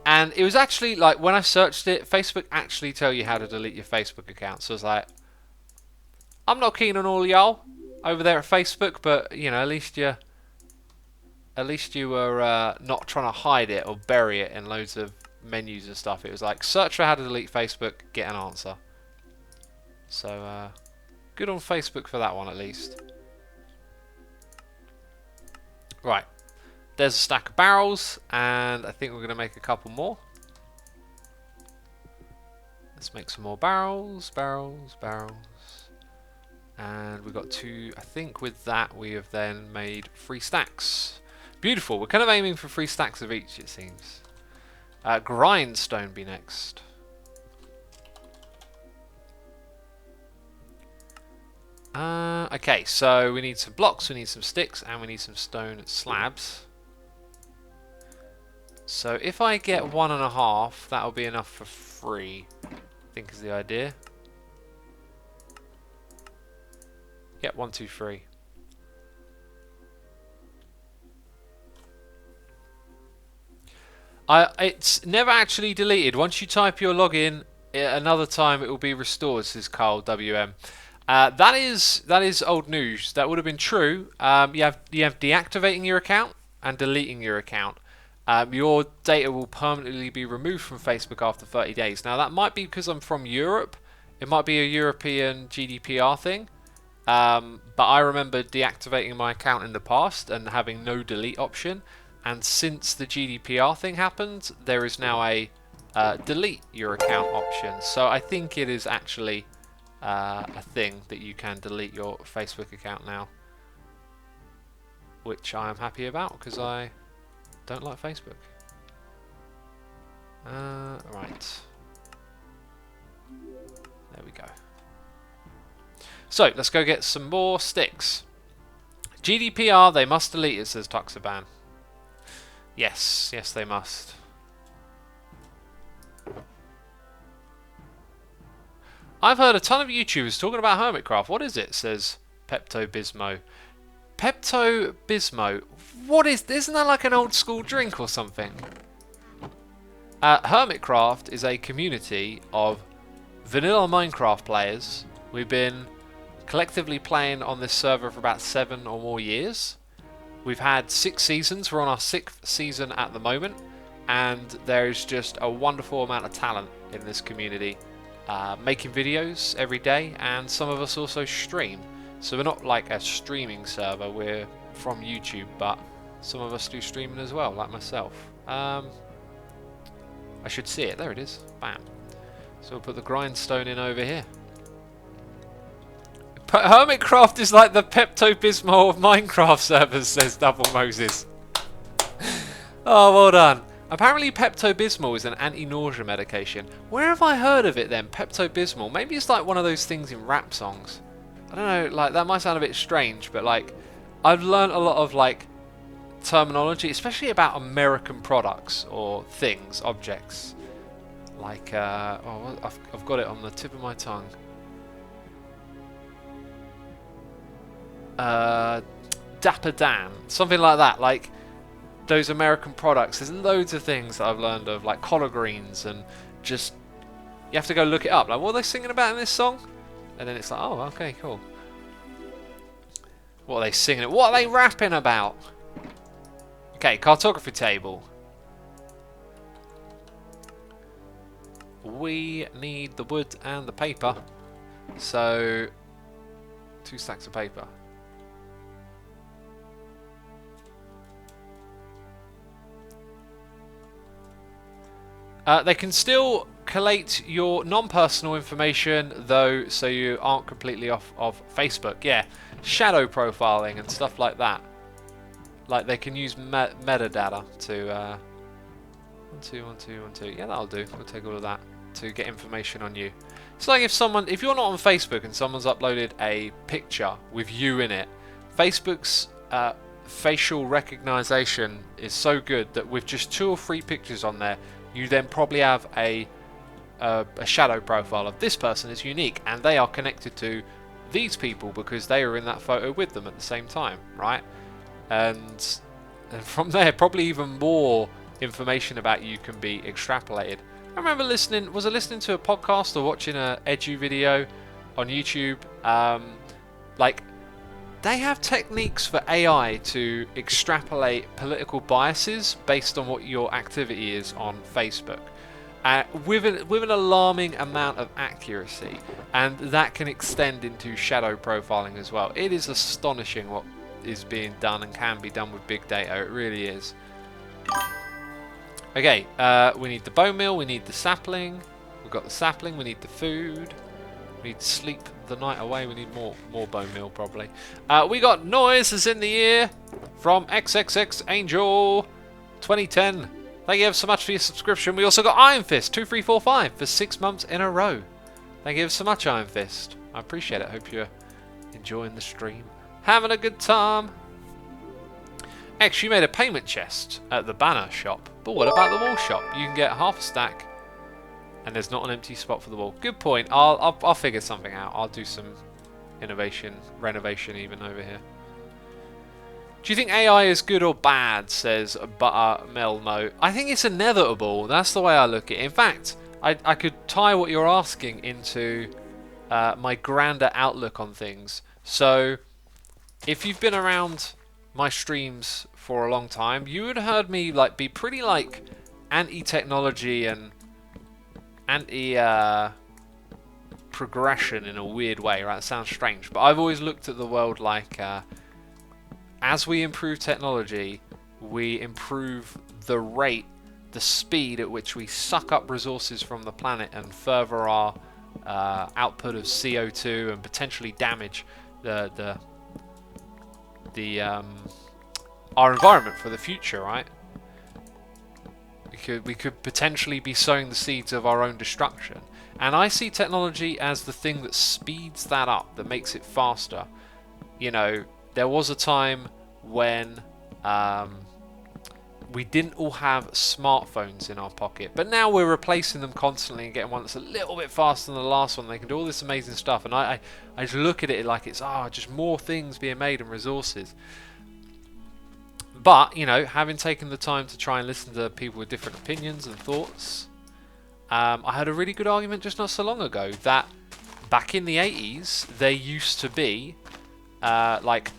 [SPEAKER 1] And it was actually, like, when I searched it, Facebook actually tell you how to delete your Facebook account. So I was like, I'm not keen on all y'all over there at Facebook, but, you know, at least you were not trying to hide it or bury it in loads of menus and stuff. It was like, search for how to delete Facebook, get an answer. So, good on Facebook for that one, at least. Right. There's a stack of barrels, and I think we're going to make a couple more. Let's make some more barrels. And we've got 2. I think with that we have then made 3 stacks. Beautiful. We're kind of aiming for 3 stacks of each, it seems. Grindstone be next. Okay, so we need some blocks, we need some sticks, and we need some stone slabs. So if I get 1.5, that'll be enough for 3, I think is the idea. Yep, 1, 2, 3. It's never actually deleted. Once you type your login, another time it will be restored, says Carl WM. That is old news. That would have been true. You have deactivating your account and deleting your account. Your data will permanently be removed from Facebook after 30 days. Now that might be because I'm from Europe. It might be a European GDPR thing. But I remember deactivating my account in the past and having no delete option. And since the GDPR thing happened, there is now a delete your account option. So I think it is actually a thing that you can delete your Facebook account now, which I am happy about because I don't like Facebook. Right. There we go. So, let's go get some more sticks. GDPR, they must delete it, says Tuxaban. Yes, yes they must. I've heard a ton of YouTubers talking about Hermitcraft. What is it? Says Pepto-Bismol. Pepto-Bismol. What is... Isn't that like an old school drink or something? Hermitcraft is a community of vanilla Minecraft players. We've been collectively playing on this server for about 7 or more years. We've had 6 seasons. We're on our 6th season at the moment. And there is just a wonderful amount of talent in this community. Making videos every day, and some of us also stream. So we're not like a streaming server, we're from YouTube, but some of us do streaming as well, like myself. I should see it, there it is, bam. So we'll put the grindstone in over here. Hermitcraft is like the Pepto-Bismol of Minecraft servers, says Double Moses. Oh, well done. Apparently Pepto-Bismol is an anti-nausea medication. Where have I heard of it then? Pepto-Bismol? Maybe it's like one of those things in rap songs. I don't know, like that might sound a bit strange, but like I've learned a lot of like terminology, especially about American products or things, objects. Like, I've got it on the tip of my tongue. Dapper Dan, something like that. Like those American products. There's loads of things that I've learned of, like collard greens, and just you have to go look it up. Like, what are they singing about in this song? And then it's like, oh, okay, cool. What are they singing? What are they rapping about? Okay, cartography table. We need the wood and the paper. So, 2 stacks of paper. They can still collate your non-personal information, though, so you aren't completely off of Facebook. Yeah, shadow profiling and stuff like that. Like, they can use metadata to... 1, 2, 1, 2, 1, 2. Yeah, that'll do. We'll take all of that to get information on you. It's like if you're not on Facebook and someone's uploaded a picture with you in it, Facebook's facial recognition is so good that with just 2 or 3 pictures on there, you then probably have a shadow profile of this person is unique, and they are connected to these people because they were in that photo with them at the same time, right? And from there, probably even more information about you can be extrapolated. I remember was I listening to a podcast or watching a edu video on YouTube? Like, they have techniques for AI to extrapolate political biases based on what your activity is on Facebook, with an alarming amount of accuracy, and that can extend into shadow profiling as well. It is astonishing what is being done and can be done with big data. It really is. Okay, we need the bone meal, we need the sapling. We've got the sapling, we need the food. We need to sleep the night away, we need more bone meal probably. We got noises in the ear from XXX Angel 2010. Thank you ever so much for your subscription. We also got Iron Fist 2345 for 6 months in a row. Thank you ever so much, Iron Fist. I appreciate it. Hope you're enjoying the stream. Having a good time. X, you made a payment chest at the banner shop, but what about the wall shop? You can get half a stack, and there's not an empty spot for the wall. Good point. I'll figure something out. I'll do some renovation even over here. Do you think AI is good or bad? Says Buttermel. No, I think it's inevitable. That's the way I look at it. In fact, I could tie what you're asking into my grander outlook on things. So, if you've been around my streams for a long time, you would have heard me be pretty anti-technology and anti-progression in a weird way, right? It sounds strange, but I've always looked at the world like as we improve technology, we improve the rate, the speed at which we suck up resources from the planet and further our output of CO2 and potentially damage our environment for the future, right? We could potentially be sowing the seeds of our own destruction. And I see technology as the thing that speeds that up, that makes it faster. You know, there was a time when we didn't all have smartphones in our pocket, but now we're replacing them constantly and getting one that's a little bit faster than the last one. They can do all this amazing stuff, and I just look at it like it's just more things being made and resources. But, you know, having taken the time to try and listen to people with different opinions and thoughts, I had a really good argument just not so long ago that back in the 80s, there used to be like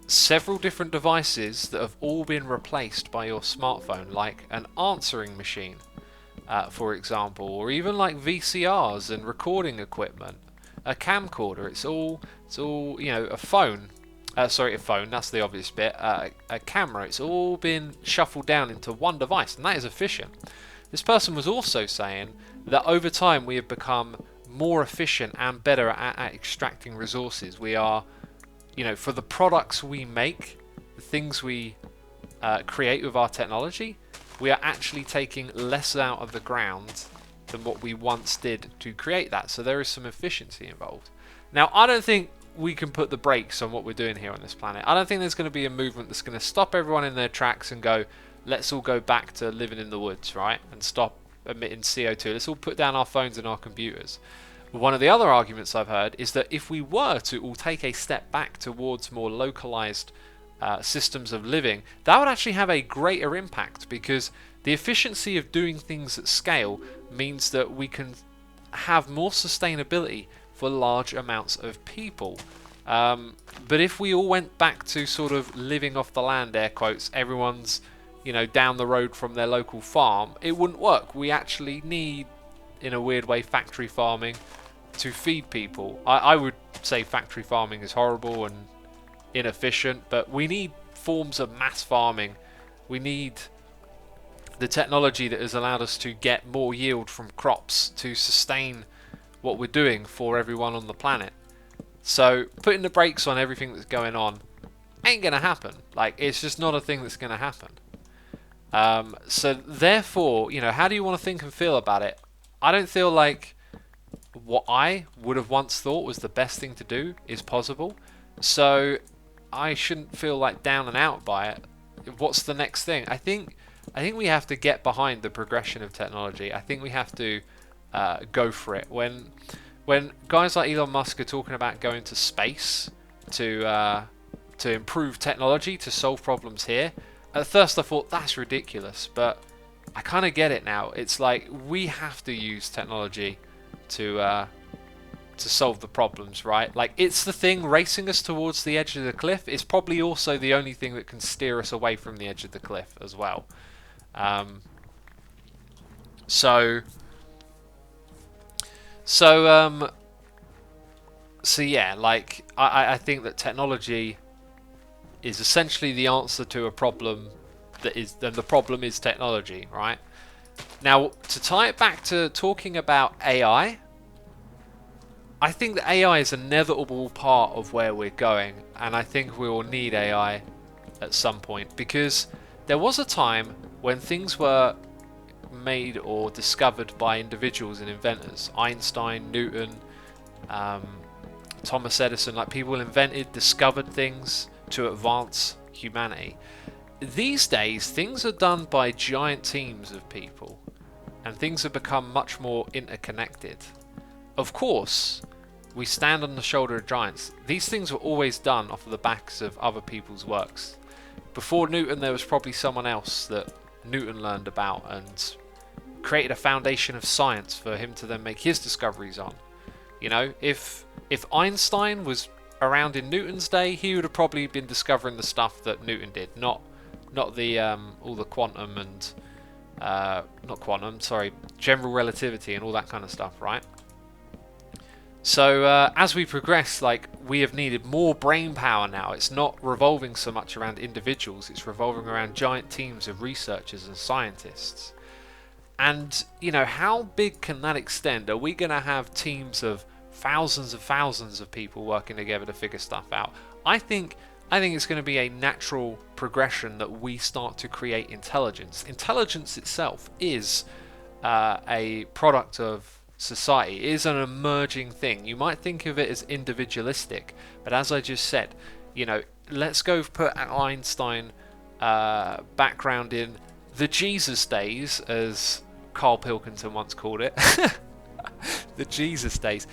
[SPEAKER 1] several different devices that have all been replaced by your smartphone, like an answering machine, for example, or even like VCRs and recording equipment, a camcorder. It's all you know, a phone. Sorry, a phone, that's the obvious bit. A camera, it's all been shuffled down into one device, and that is efficient. This person was also saying that over time we have become more efficient and better at extracting resources. We are, you know, for the products we make, the things we create with our technology, we are actually taking less out of the ground than what we once did to create that. So there is some efficiency involved. Now, I don't think we can put the brakes on what we're doing here on this planet. I don't think there's going to be a movement that's going to stop everyone in their tracks and go, let's all go back to living in the woods, right? And stop emitting CO2. Let's all put down our phones and our computers. One of the other arguments I've heard is that if we were to all take a step back towards more localized systems of living, that would actually have a greater impact, because the efficiency of doing things at scale means that we can have more sustainability for large amounts of people. But if we all went back to sort of living off the land, air quotes, everyone's, you know, down the road from their local farm, it wouldn't work. We actually need, in a weird way, factory farming to feed people. I would say factory farming is horrible and inefficient, but we need forms of mass farming. We need the technology that has allowed us to get more yield from crops to sustain what we're doing for everyone on the planet. So putting the brakes on everything that's going on ain't gonna happen. Like, it's just not a thing that's gonna happen. So therefore, you know, how do you want to think and feel about it? I don't feel like what I would have once thought was the best thing to do is possible. So I shouldn't feel like down and out by it. What's the next thing? I think we have to get behind the progression of technology. I think we have to go for it. When guys like Elon Musk are talking about going to space to improve technology to solve problems here, at first I thought that's ridiculous, but I kind of get it now. It's like we have to use technology to solve the problems, right? Like, it's the thing racing us towards the edge of the cliff. It's probably also the only thing that can steer us away from the edge of the cliff as well. So yeah, like I think that technology is essentially the answer to a problem then the problem is technology, right? Now, to tie it back to talking about AI, I think that AI is an inevitable part of where we're going, and I think we will need AI at some point, because there was a time when things were made or discovered by individuals and inventors. Einstein, Newton, Thomas Edison, like, people invented, discovered things to advance humanity. These days, things are done by giant teams of people, and things have become much more interconnected. Of course, we stand on the shoulder of giants. These things were always done off of the backs of other people's works. Before Newton, there was probably someone else that Newton learned about and created a foundation of science for him to then make his discoveries on. You know, if Einstein was around in Newton's day, he would have probably been discovering the stuff that Newton did, not the all the quantum and general relativity and all that kind of stuff, right? So as we progress, like, we have needed more brain power now. It's not revolving so much around individuals, it's revolving around giant teams of researchers and scientists. And, you know, how big can that extend? Are we going to have teams of thousands of people working together to figure stuff out? I think it's going to be a natural progression that we start to create intelligence. Intelligence itself is a product of society. It is an emerging thing. You might think of it as individualistic, but as I just said, you know, let's go put Einstein background in the Jesus days, as Carl Pilkington once called it. The Jesus days.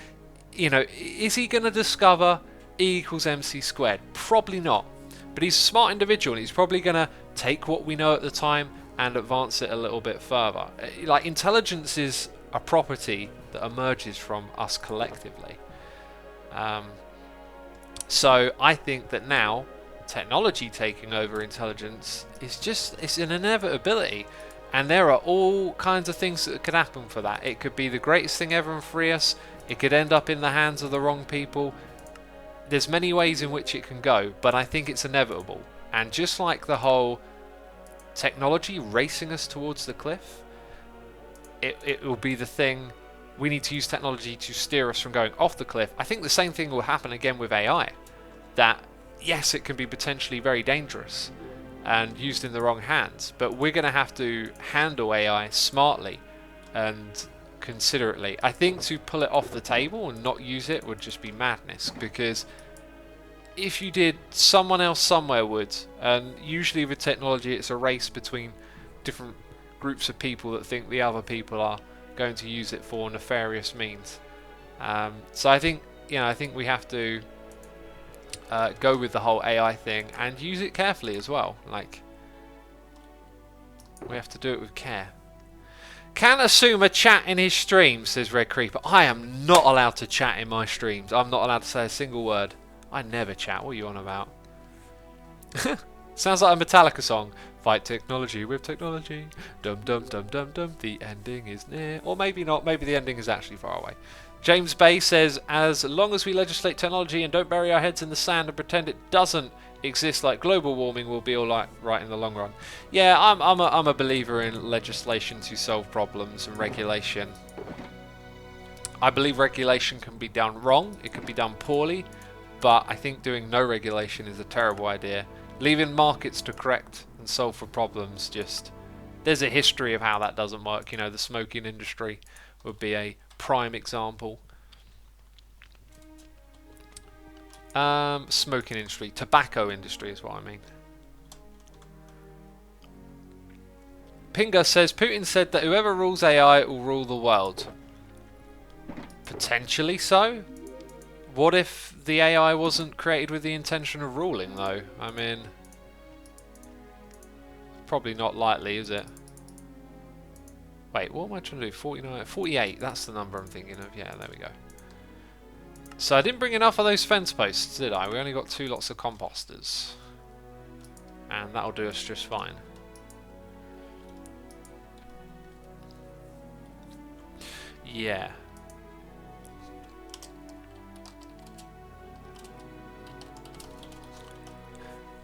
[SPEAKER 1] You know, is he going to discover E equals MC squared? Probably not. But he's a smart individual, and he's probably going to take what we know at the time and advance it a little bit further. Like, intelligence is a property that emerges from us collectively. So I think that now technology taking over intelligence it's an inevitability, and there are all kinds of things that could happen for that. It could be the greatest thing ever and free us. It could end up in the hands of the wrong people. There's many ways in which it can go, but I think it's inevitable. And just like the whole technology racing us towards the cliff, it will be the thing. We need to use technology to steer us from going off the cliff. I think the same thing will happen again with AI. That, yes, it can be potentially very dangerous and used in the wrong hands, but we're going to have to handle AI smartly and considerately. I think to pull it off the table and not use it would just be madness, because if you did, someone else somewhere would. And usually with technology, it's a race between different groups of people that think the other people are going to use it for nefarious means. So I think, I think we have to go with the whole AI thing and use it carefully as well. Like, we have to do it with care. Can assume a chat in his stream, says Red Creeper. I am not allowed to chat in my streams. I'm not allowed to say a single word. I never chat. What are you on about? Sounds like a Metallica song. Fight technology with technology. Dum dum dum dum dum. The ending is near. Or maybe not. Maybe the ending is actually far away. James Bay says, as long as we legislate technology and don't bury our heads in the sand and pretend it doesn't exist, like global warming, will be all right in the long run. Yeah, I'm a believer in legislation to solve problems and regulation. I believe regulation can be done wrong. It can be done poorly. But I think doing no regulation is a terrible idea. Leaving markets to correct and solve for problems, there's a history of how that doesn't work. You know, the smoking industry would be a prime example. Smoking industry, tobacco industry is what I mean. Pinga says, Putin said that whoever rules AI will rule the world. Potentially so. What if the AI wasn't created with the intention of ruling, though? I mean, probably not likely, is it? Wait, what am I trying to do? 49, 48, that's the number I'm thinking of. Yeah, there we go. So I didn't bring enough of those fence posts, did I? We only got 2 lots of composters. And that'll do us just fine. Yeah.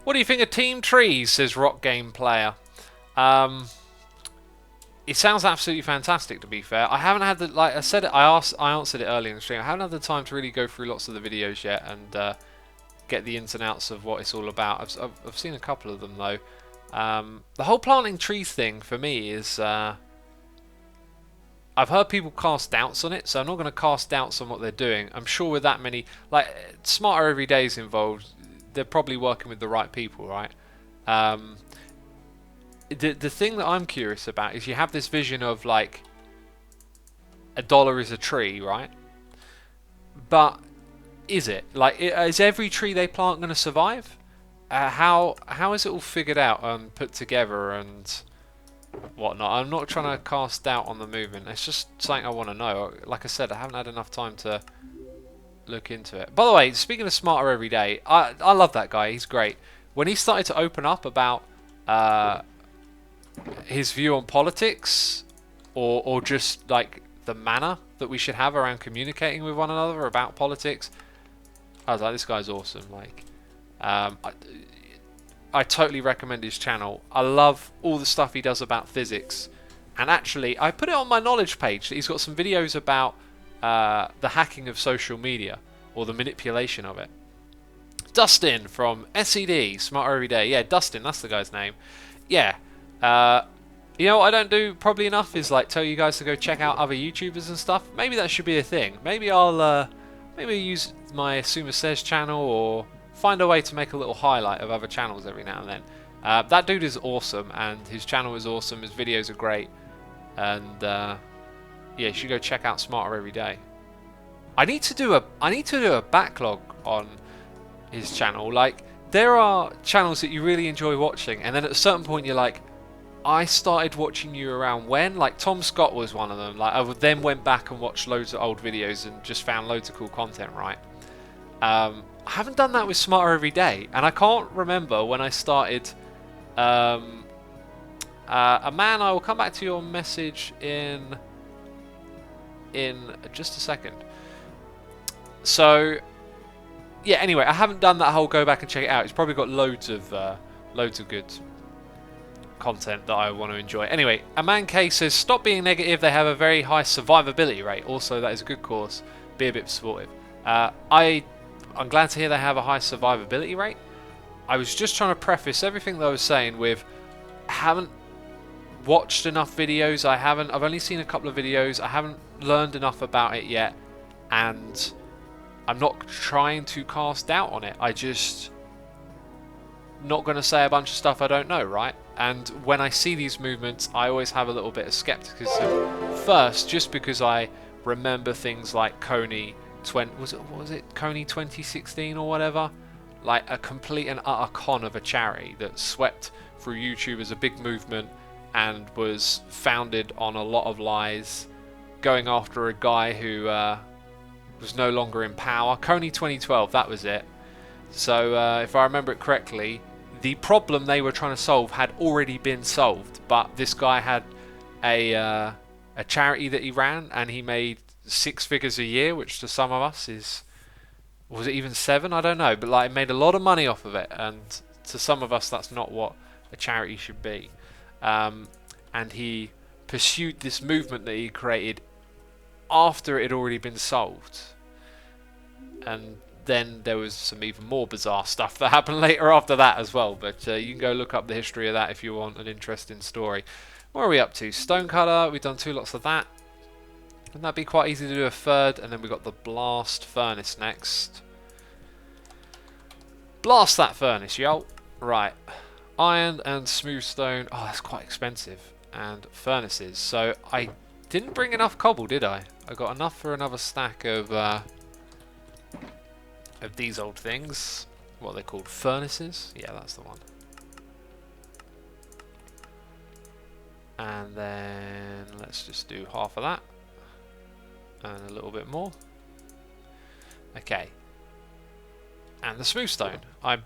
[SPEAKER 1] What do you think of Team Trees, says Rock Game Player. It sounds absolutely fantastic, to be fair. I haven't had the, like I said, I answered it earlier in the stream. I haven't had the time to really go through lots of the videos yet and get the ins and outs of what it's all about. I've seen a couple of them though. The whole planting trees thing for me is, I've heard people cast doubts on it, so I'm not going to cast doubts on what they're doing. I'm sure with that many, like Smarter Every Day is involved, they're probably working with the right people, right? The thing that I'm curious about is you have this vision of like $1 is a tree, right? But is it? Like, is every tree they plant going to survive? How is it all figured out and put together and whatnot? I'm not trying to cast doubt on the movement. It's just something I want to know. Like I said, I haven't had enough time to look into it. By the way, speaking of Smarter Every Day, I love that guy. He's great. When he started to open up about his view on politics or just like the manner that we should have around communicating with one another about politics, I was like, this guy's awesome. Like, I totally recommend his channel. I love all the stuff he does about physics. And actually, I put it on my knowledge page that he's got some videos about the hacking of social media or the manipulation of it. Dustin from SED, Smarter Every Day. Yeah, Dustin, that's the guy's name. Yeah. You know what I don't do probably enough is like tell you guys to go check out other YouTubers and stuff. Maybe that should be a thing. Maybe I'll maybe use my Suma Says channel or find a way to make a little highlight of other channels every now and then. That dude is awesome and his channel is awesome. His videos are great. And yeah, you should go check out Smarter Every Day. I need to do a backlog on his channel. Like, there are channels that you really enjoy watching, and then at a certain point you're like, I started watching you around when? Like, Tom Scott was one of them. Like, I then went back and watched loads of old videos and just found loads of cool content, right? I haven't done that with Smarter Every Day, and I can't remember when I started. A man, I will come back to your message in just a second. So yeah, anyway, I haven't done that whole go back and check it out. It's probably got loads of good content that I want to enjoy. Anyway, a man K says, stop being negative, they have a very high survivability rate. Also, that is a good course. Be a bit supportive. I'm glad to hear they have a high survivability rate. I was just trying to preface everything that I was saying with, I haven't watched enough videos. I've only seen a couple of videos. I haven't learned enough about it yet, and I'm not trying to cast doubt on it. I just not going to say a bunch of stuff I don't know, right? And when I see these movements, I always have a little bit of skepticism. First, just because I remember things like Coney 20, what was it Coney 2016 or whatever, like a complete and utter con of a charity that swept through YouTube as a big movement and was founded on a lot of lies, going after a guy who was no longer in power. Coney 2012, that was it. So if I remember it correctly, the problem they were trying to solve had already been solved, but this guy had a charity that he ran, and he made 6 figures a year, which to some of us is, was it even 7? I don't know, but like, made a lot of money off of it, and to some of us that's not what a charity should be. And he pursued this movement that he created after it had already been solved, and then there was some even more bizarre stuff that happened later after that as well, but you can go look up the history of that if you want an interesting story. What are we up to? Stonecutter, we've done 2 lots of that. Wouldn't that be quite easy to do a third? And then we've got the blast furnace next. Blast that furnace, yo! Right, iron and smooth stone. Oh, that's quite expensive. And furnaces. So I didn't bring enough cobble, did I? I got enough for another stack of these old things. What are they called? Furnaces? Yeah, that's the one. And then let's just do half of that. And a little bit more. Okay. And the smooth stone. I'm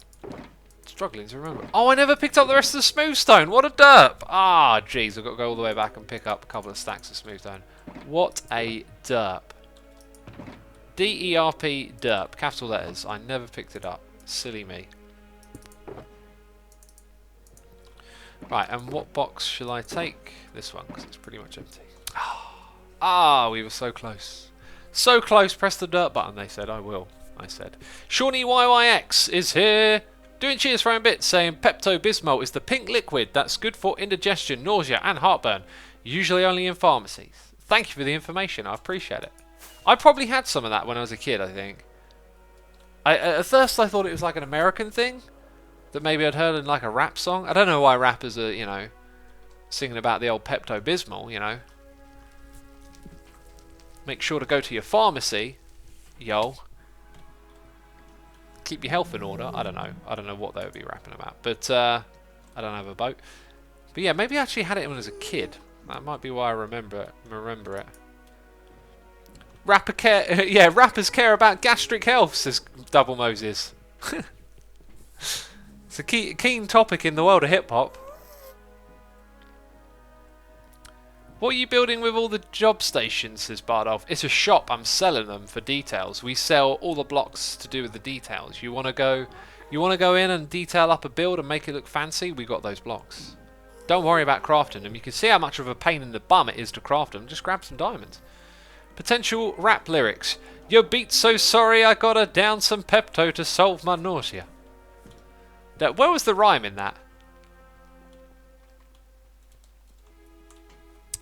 [SPEAKER 1] struggling to remember. Oh, I never picked up the rest of the smooth stone. What a derp. Ah, jeez. I've got to go all the way back and pick up a couple of stacks of smooth stone. What a derp. D-E-R-P, derp. Capital letters. I never picked it up. Silly me. Right, and what box shall I take? This one, because it's pretty much empty. Ah, we were so close. So close. Press the dirt button, they said. I will. I said. Shawnee YYX is here. Doing cheers for own bits, saying Pepto-Bismol is the pink liquid that's good for indigestion, nausea and heartburn. Usually only in pharmacies. Thank you for the information. I appreciate it. I probably had some of that when I was a kid, I think. At first I thought it was like an American thing that maybe I'd heard in like a rap song. I don't know why rappers are, you know, singing about the old Pepto-Bismol, you know. Make sure to go to your pharmacy, yo. Keep your health in order. I don't know. I don't know what they would be rapping about. But I don't have a boat. But yeah, maybe I actually had it when I was a kid. That might be why I remember it. Yeah, rappers care about gastric health, says Double Moses. It's a keen topic in the world of hip-hop. What are you building with all the job stations, says Bardolph. It's a shop, I'm selling them for details. We sell all the blocks to do with the details. You wanna go in and detail up a build and make it look fancy? We got those blocks. Don't worry about crafting them. You can see how much of a pain in the bum it is to craft them. Just grab some diamonds. Potential rap lyrics. Your beat's so sorry I gotta down some Pepto to solve my nausea. Where was the rhyme in that?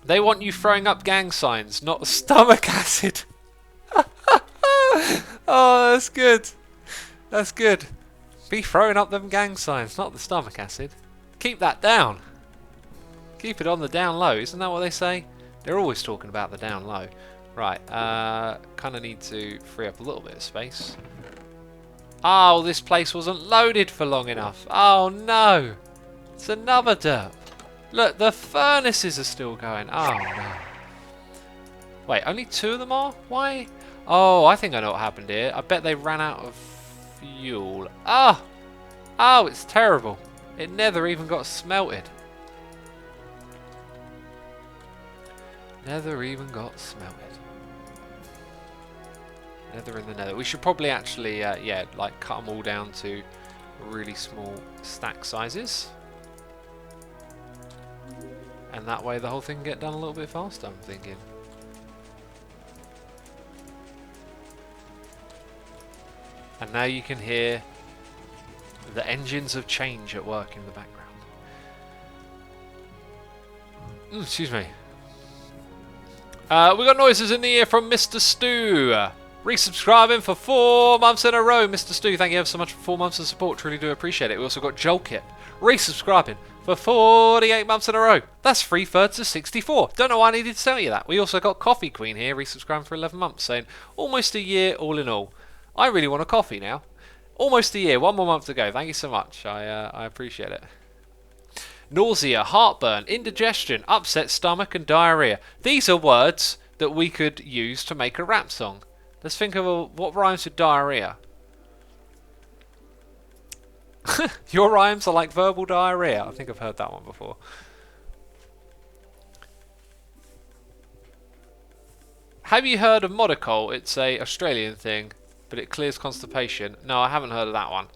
[SPEAKER 1] They want you throwing up gang signs, not stomach acid. Oh, that's good. That's good. Be throwing up them gang signs, not the stomach acid. Keep that down. Keep it on the down low. Isn't that what they say? They're always talking about the down low. Right, kind of need to free up a little bit of space. Oh, this place wasn't loaded for long enough. Oh no. It's another derp. Look, the furnaces are still going. Oh no. Wait, only 2 of them are? Why? Oh, I think I know what happened here. I bet they ran out of fuel. Ah! Oh, it's terrible. It never even got smelted. Never even got smelted. Nether in the nether. We should probably actually, yeah, like cut them all down to really small stack sizes. And that way the whole thing can get done a little bit faster, I'm thinking. And now you can hear the engines of change at work in the background. Excuse me. We got noises in the ear from Mr. Stew. Resubscribing for 4 months in a row, Mr. Stu. Thank you ever so much for 4 months of support. Truly do appreciate it. We also got Jolkit resubscribing for 48 months in a row. That's 3/3 of 64. Don't know why I needed to tell you that. We also got Coffee Queen here resubscribing for 11 months, saying almost a year all in all. I really want a coffee now. Almost a year. 1 more month to go. Thank you so much. I appreciate it. Nausea, heartburn, indigestion, upset stomach, and diarrhea. These are words that we could use to make a rap song. Let's think of what rhymes with diarrhea. Your rhymes are like verbal diarrhea. I think I've heard that one before. Have you heard of Modicol? It's a Australian thing, but it clears constipation. No, I haven't heard of that one.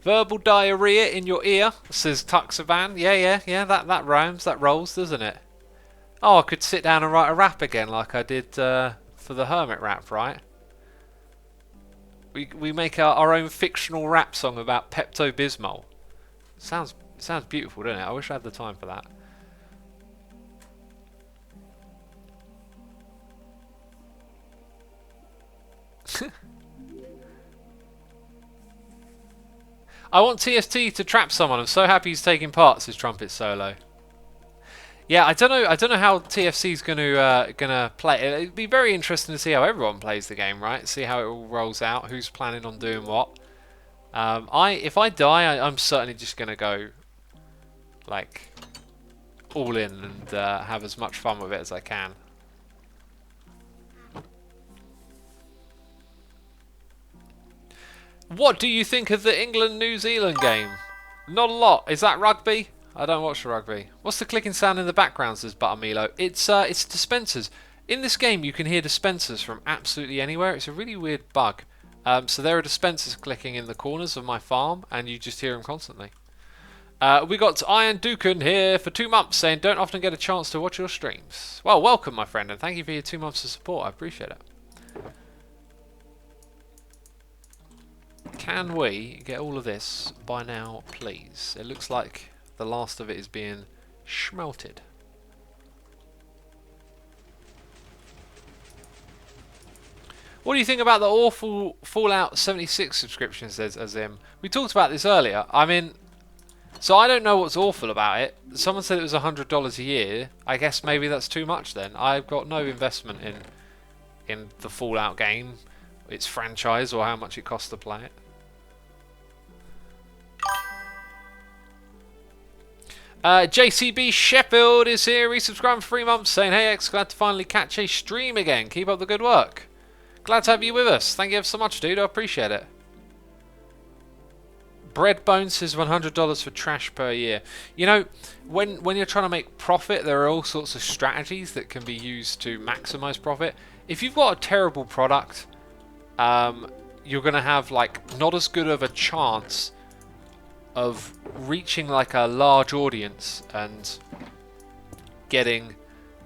[SPEAKER 1] Verbal diarrhea in your ear, says Tuxaban. Yeah, that rhymes, that rolls, doesn't it? Oh, I could sit down and write a rap again like I did for the Hermit rap, right? We make our own fictional rap song about Pepto-Bismol. Sounds beautiful, doesn't it? I wish I had the time for that. I want TST to trap someone. I'm so happy he's taking part, says Trumpet Solo. Yeah, I don't know how TFC's gonna play. It'd be very interesting to see how everyone plays the game, right? See how it all rolls out. Who's planning on doing what? If I die, I'm certainly just gonna go like all in and have as much fun with it as I can. What do you think of the England-New Zealand game? Not a lot. Is that rugby? I don't watch the rugby. What's the clicking sound in the background, says Buttermilo? It's dispensers. In this game, you can hear dispensers from absolutely anywhere. It's a really weird bug. So there are dispensers clicking in the corners of my farm, and you just hear them constantly. We got Iron Dukin here for 2 months, saying, don't often get a chance to watch your streams. Well, welcome, my friend, and thank you for your 2 months of support. I appreciate it. Can we get all of this by now, please? It looks like the last of it is being schmelted. What do you think about the awful Fallout 76 subscription, says Azim? We talked about this earlier. I mean, so I don't know what's awful about it. Someone said it was $100 a year. I guess maybe that's too much then. I've got no investment in the Fallout game, its franchise, or how much it costs to play it. JCB Sheffield is here, resubscribing for 3 months, saying, hey X, glad to finally catch a stream again. Keep up the good work. Glad to have you with us. Thank you ever so much, dude. I appreciate it. Breadbone says $100 for trash per year. You know, when you're trying to make profit, there are all sorts of strategies that can be used to maximize profit. If you've got a terrible product, you're going to have like not as good of a chance of reaching like a large audience and getting,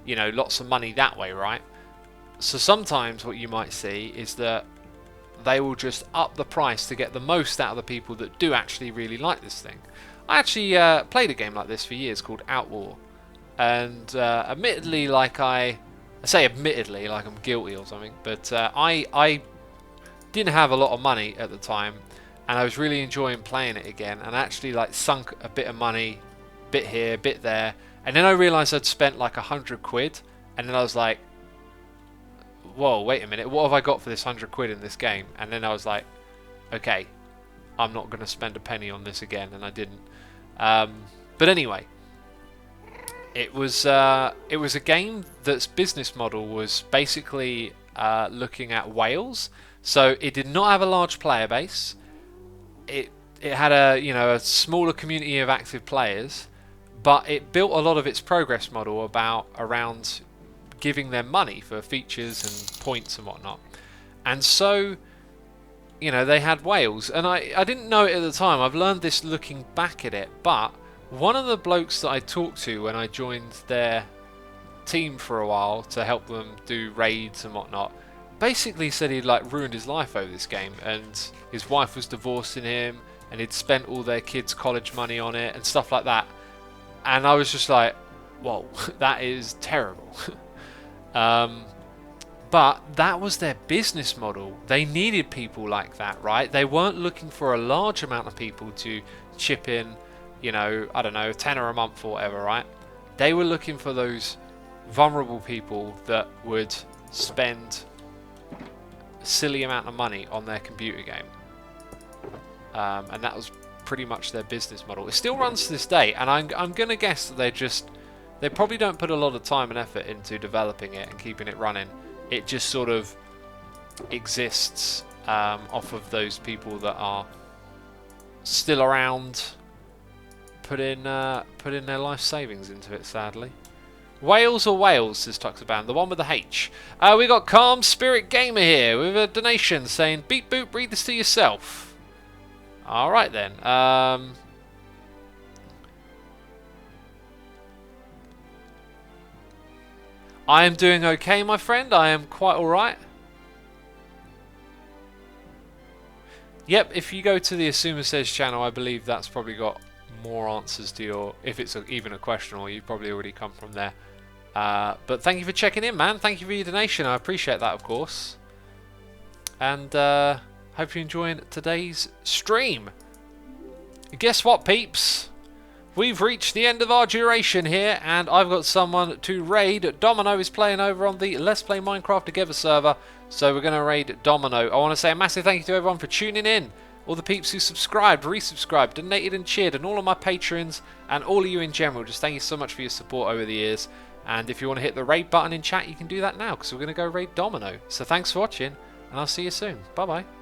[SPEAKER 1] you know, lots of money that way, right? So sometimes what you might see is that they will just up the price to get the most out of the people that do actually really like this thing. I actually played a game like this for years called Outlaw, and admittedly, like I say admittedly like I'm guilty or something, but I didn't have a lot of money at the time, and I was really enjoying playing it again, and actually like sunk a bit of money, bit here, bit there, and then I realised I'd spent like 100 quid, and then I was like, whoa, wait a minute, what have I got for this 100 quid in this game? And then I was like, okay, I'm not going to spend a penny on this again, and I didn't. But anyway, it was a game that's business model was basically looking at whales. So it did not have a large player base. It had a smaller community of active players, but it built a lot of its progress model around giving them money for features and points and whatnot. And so, you know, they had whales, and I didn't know it at the time. I've learned this looking back at it, but one of the blokes that I talked to when I joined their team for a while to help them do raids and whatnot basically said he'd like ruined his life over this game, and his wife was divorcing him, and he'd spent all their kids' college money on it and stuff like that. And I was just like, whoa, that is terrible. But that was their business model. They needed people like that, right? They weren't looking for a large amount of people to chip in, you know, I don't know, £10 a month or whatever, right? They were looking for those vulnerable people that would spend a silly amount of money on their computer game. And that was pretty much their business model. It still runs to this day, and I'm going to guess that they probably don't put a lot of time and effort into developing it and keeping it running. It just sort of exists off of those people that are still around, put in their life savings into it, sadly. Wales or Wales, says Tuxaban, the one with the H. We got Calm Spirit Gamer here with a donation saying, beep boop, read this to yourself. Alright then. I am doing okay, my friend. I am quite alright. Yep, if you go to the Assumer Says channel, I believe that's probably got more answers to your... If it's even a question, or you've probably already come from there. But thank you for checking in, man. Thank you for your donation. I appreciate that, of course. And hope you're enjoying today's stream. Guess what, peeps? We've reached the end of our duration here, and I've got someone to raid. Domino is playing over on the Let's Play Minecraft Together server, so we're going to raid Domino. I want to say a massive thank you to everyone for tuning in. All the peeps who subscribed, resubscribed, donated and cheered, and all of my patrons, and all of you in general. Just thank you so much for your support over the years. And if you want to hit the raid button in chat, you can do that now, because we're going to go raid Domino. So thanks for watching, and I'll see you soon. Bye-bye.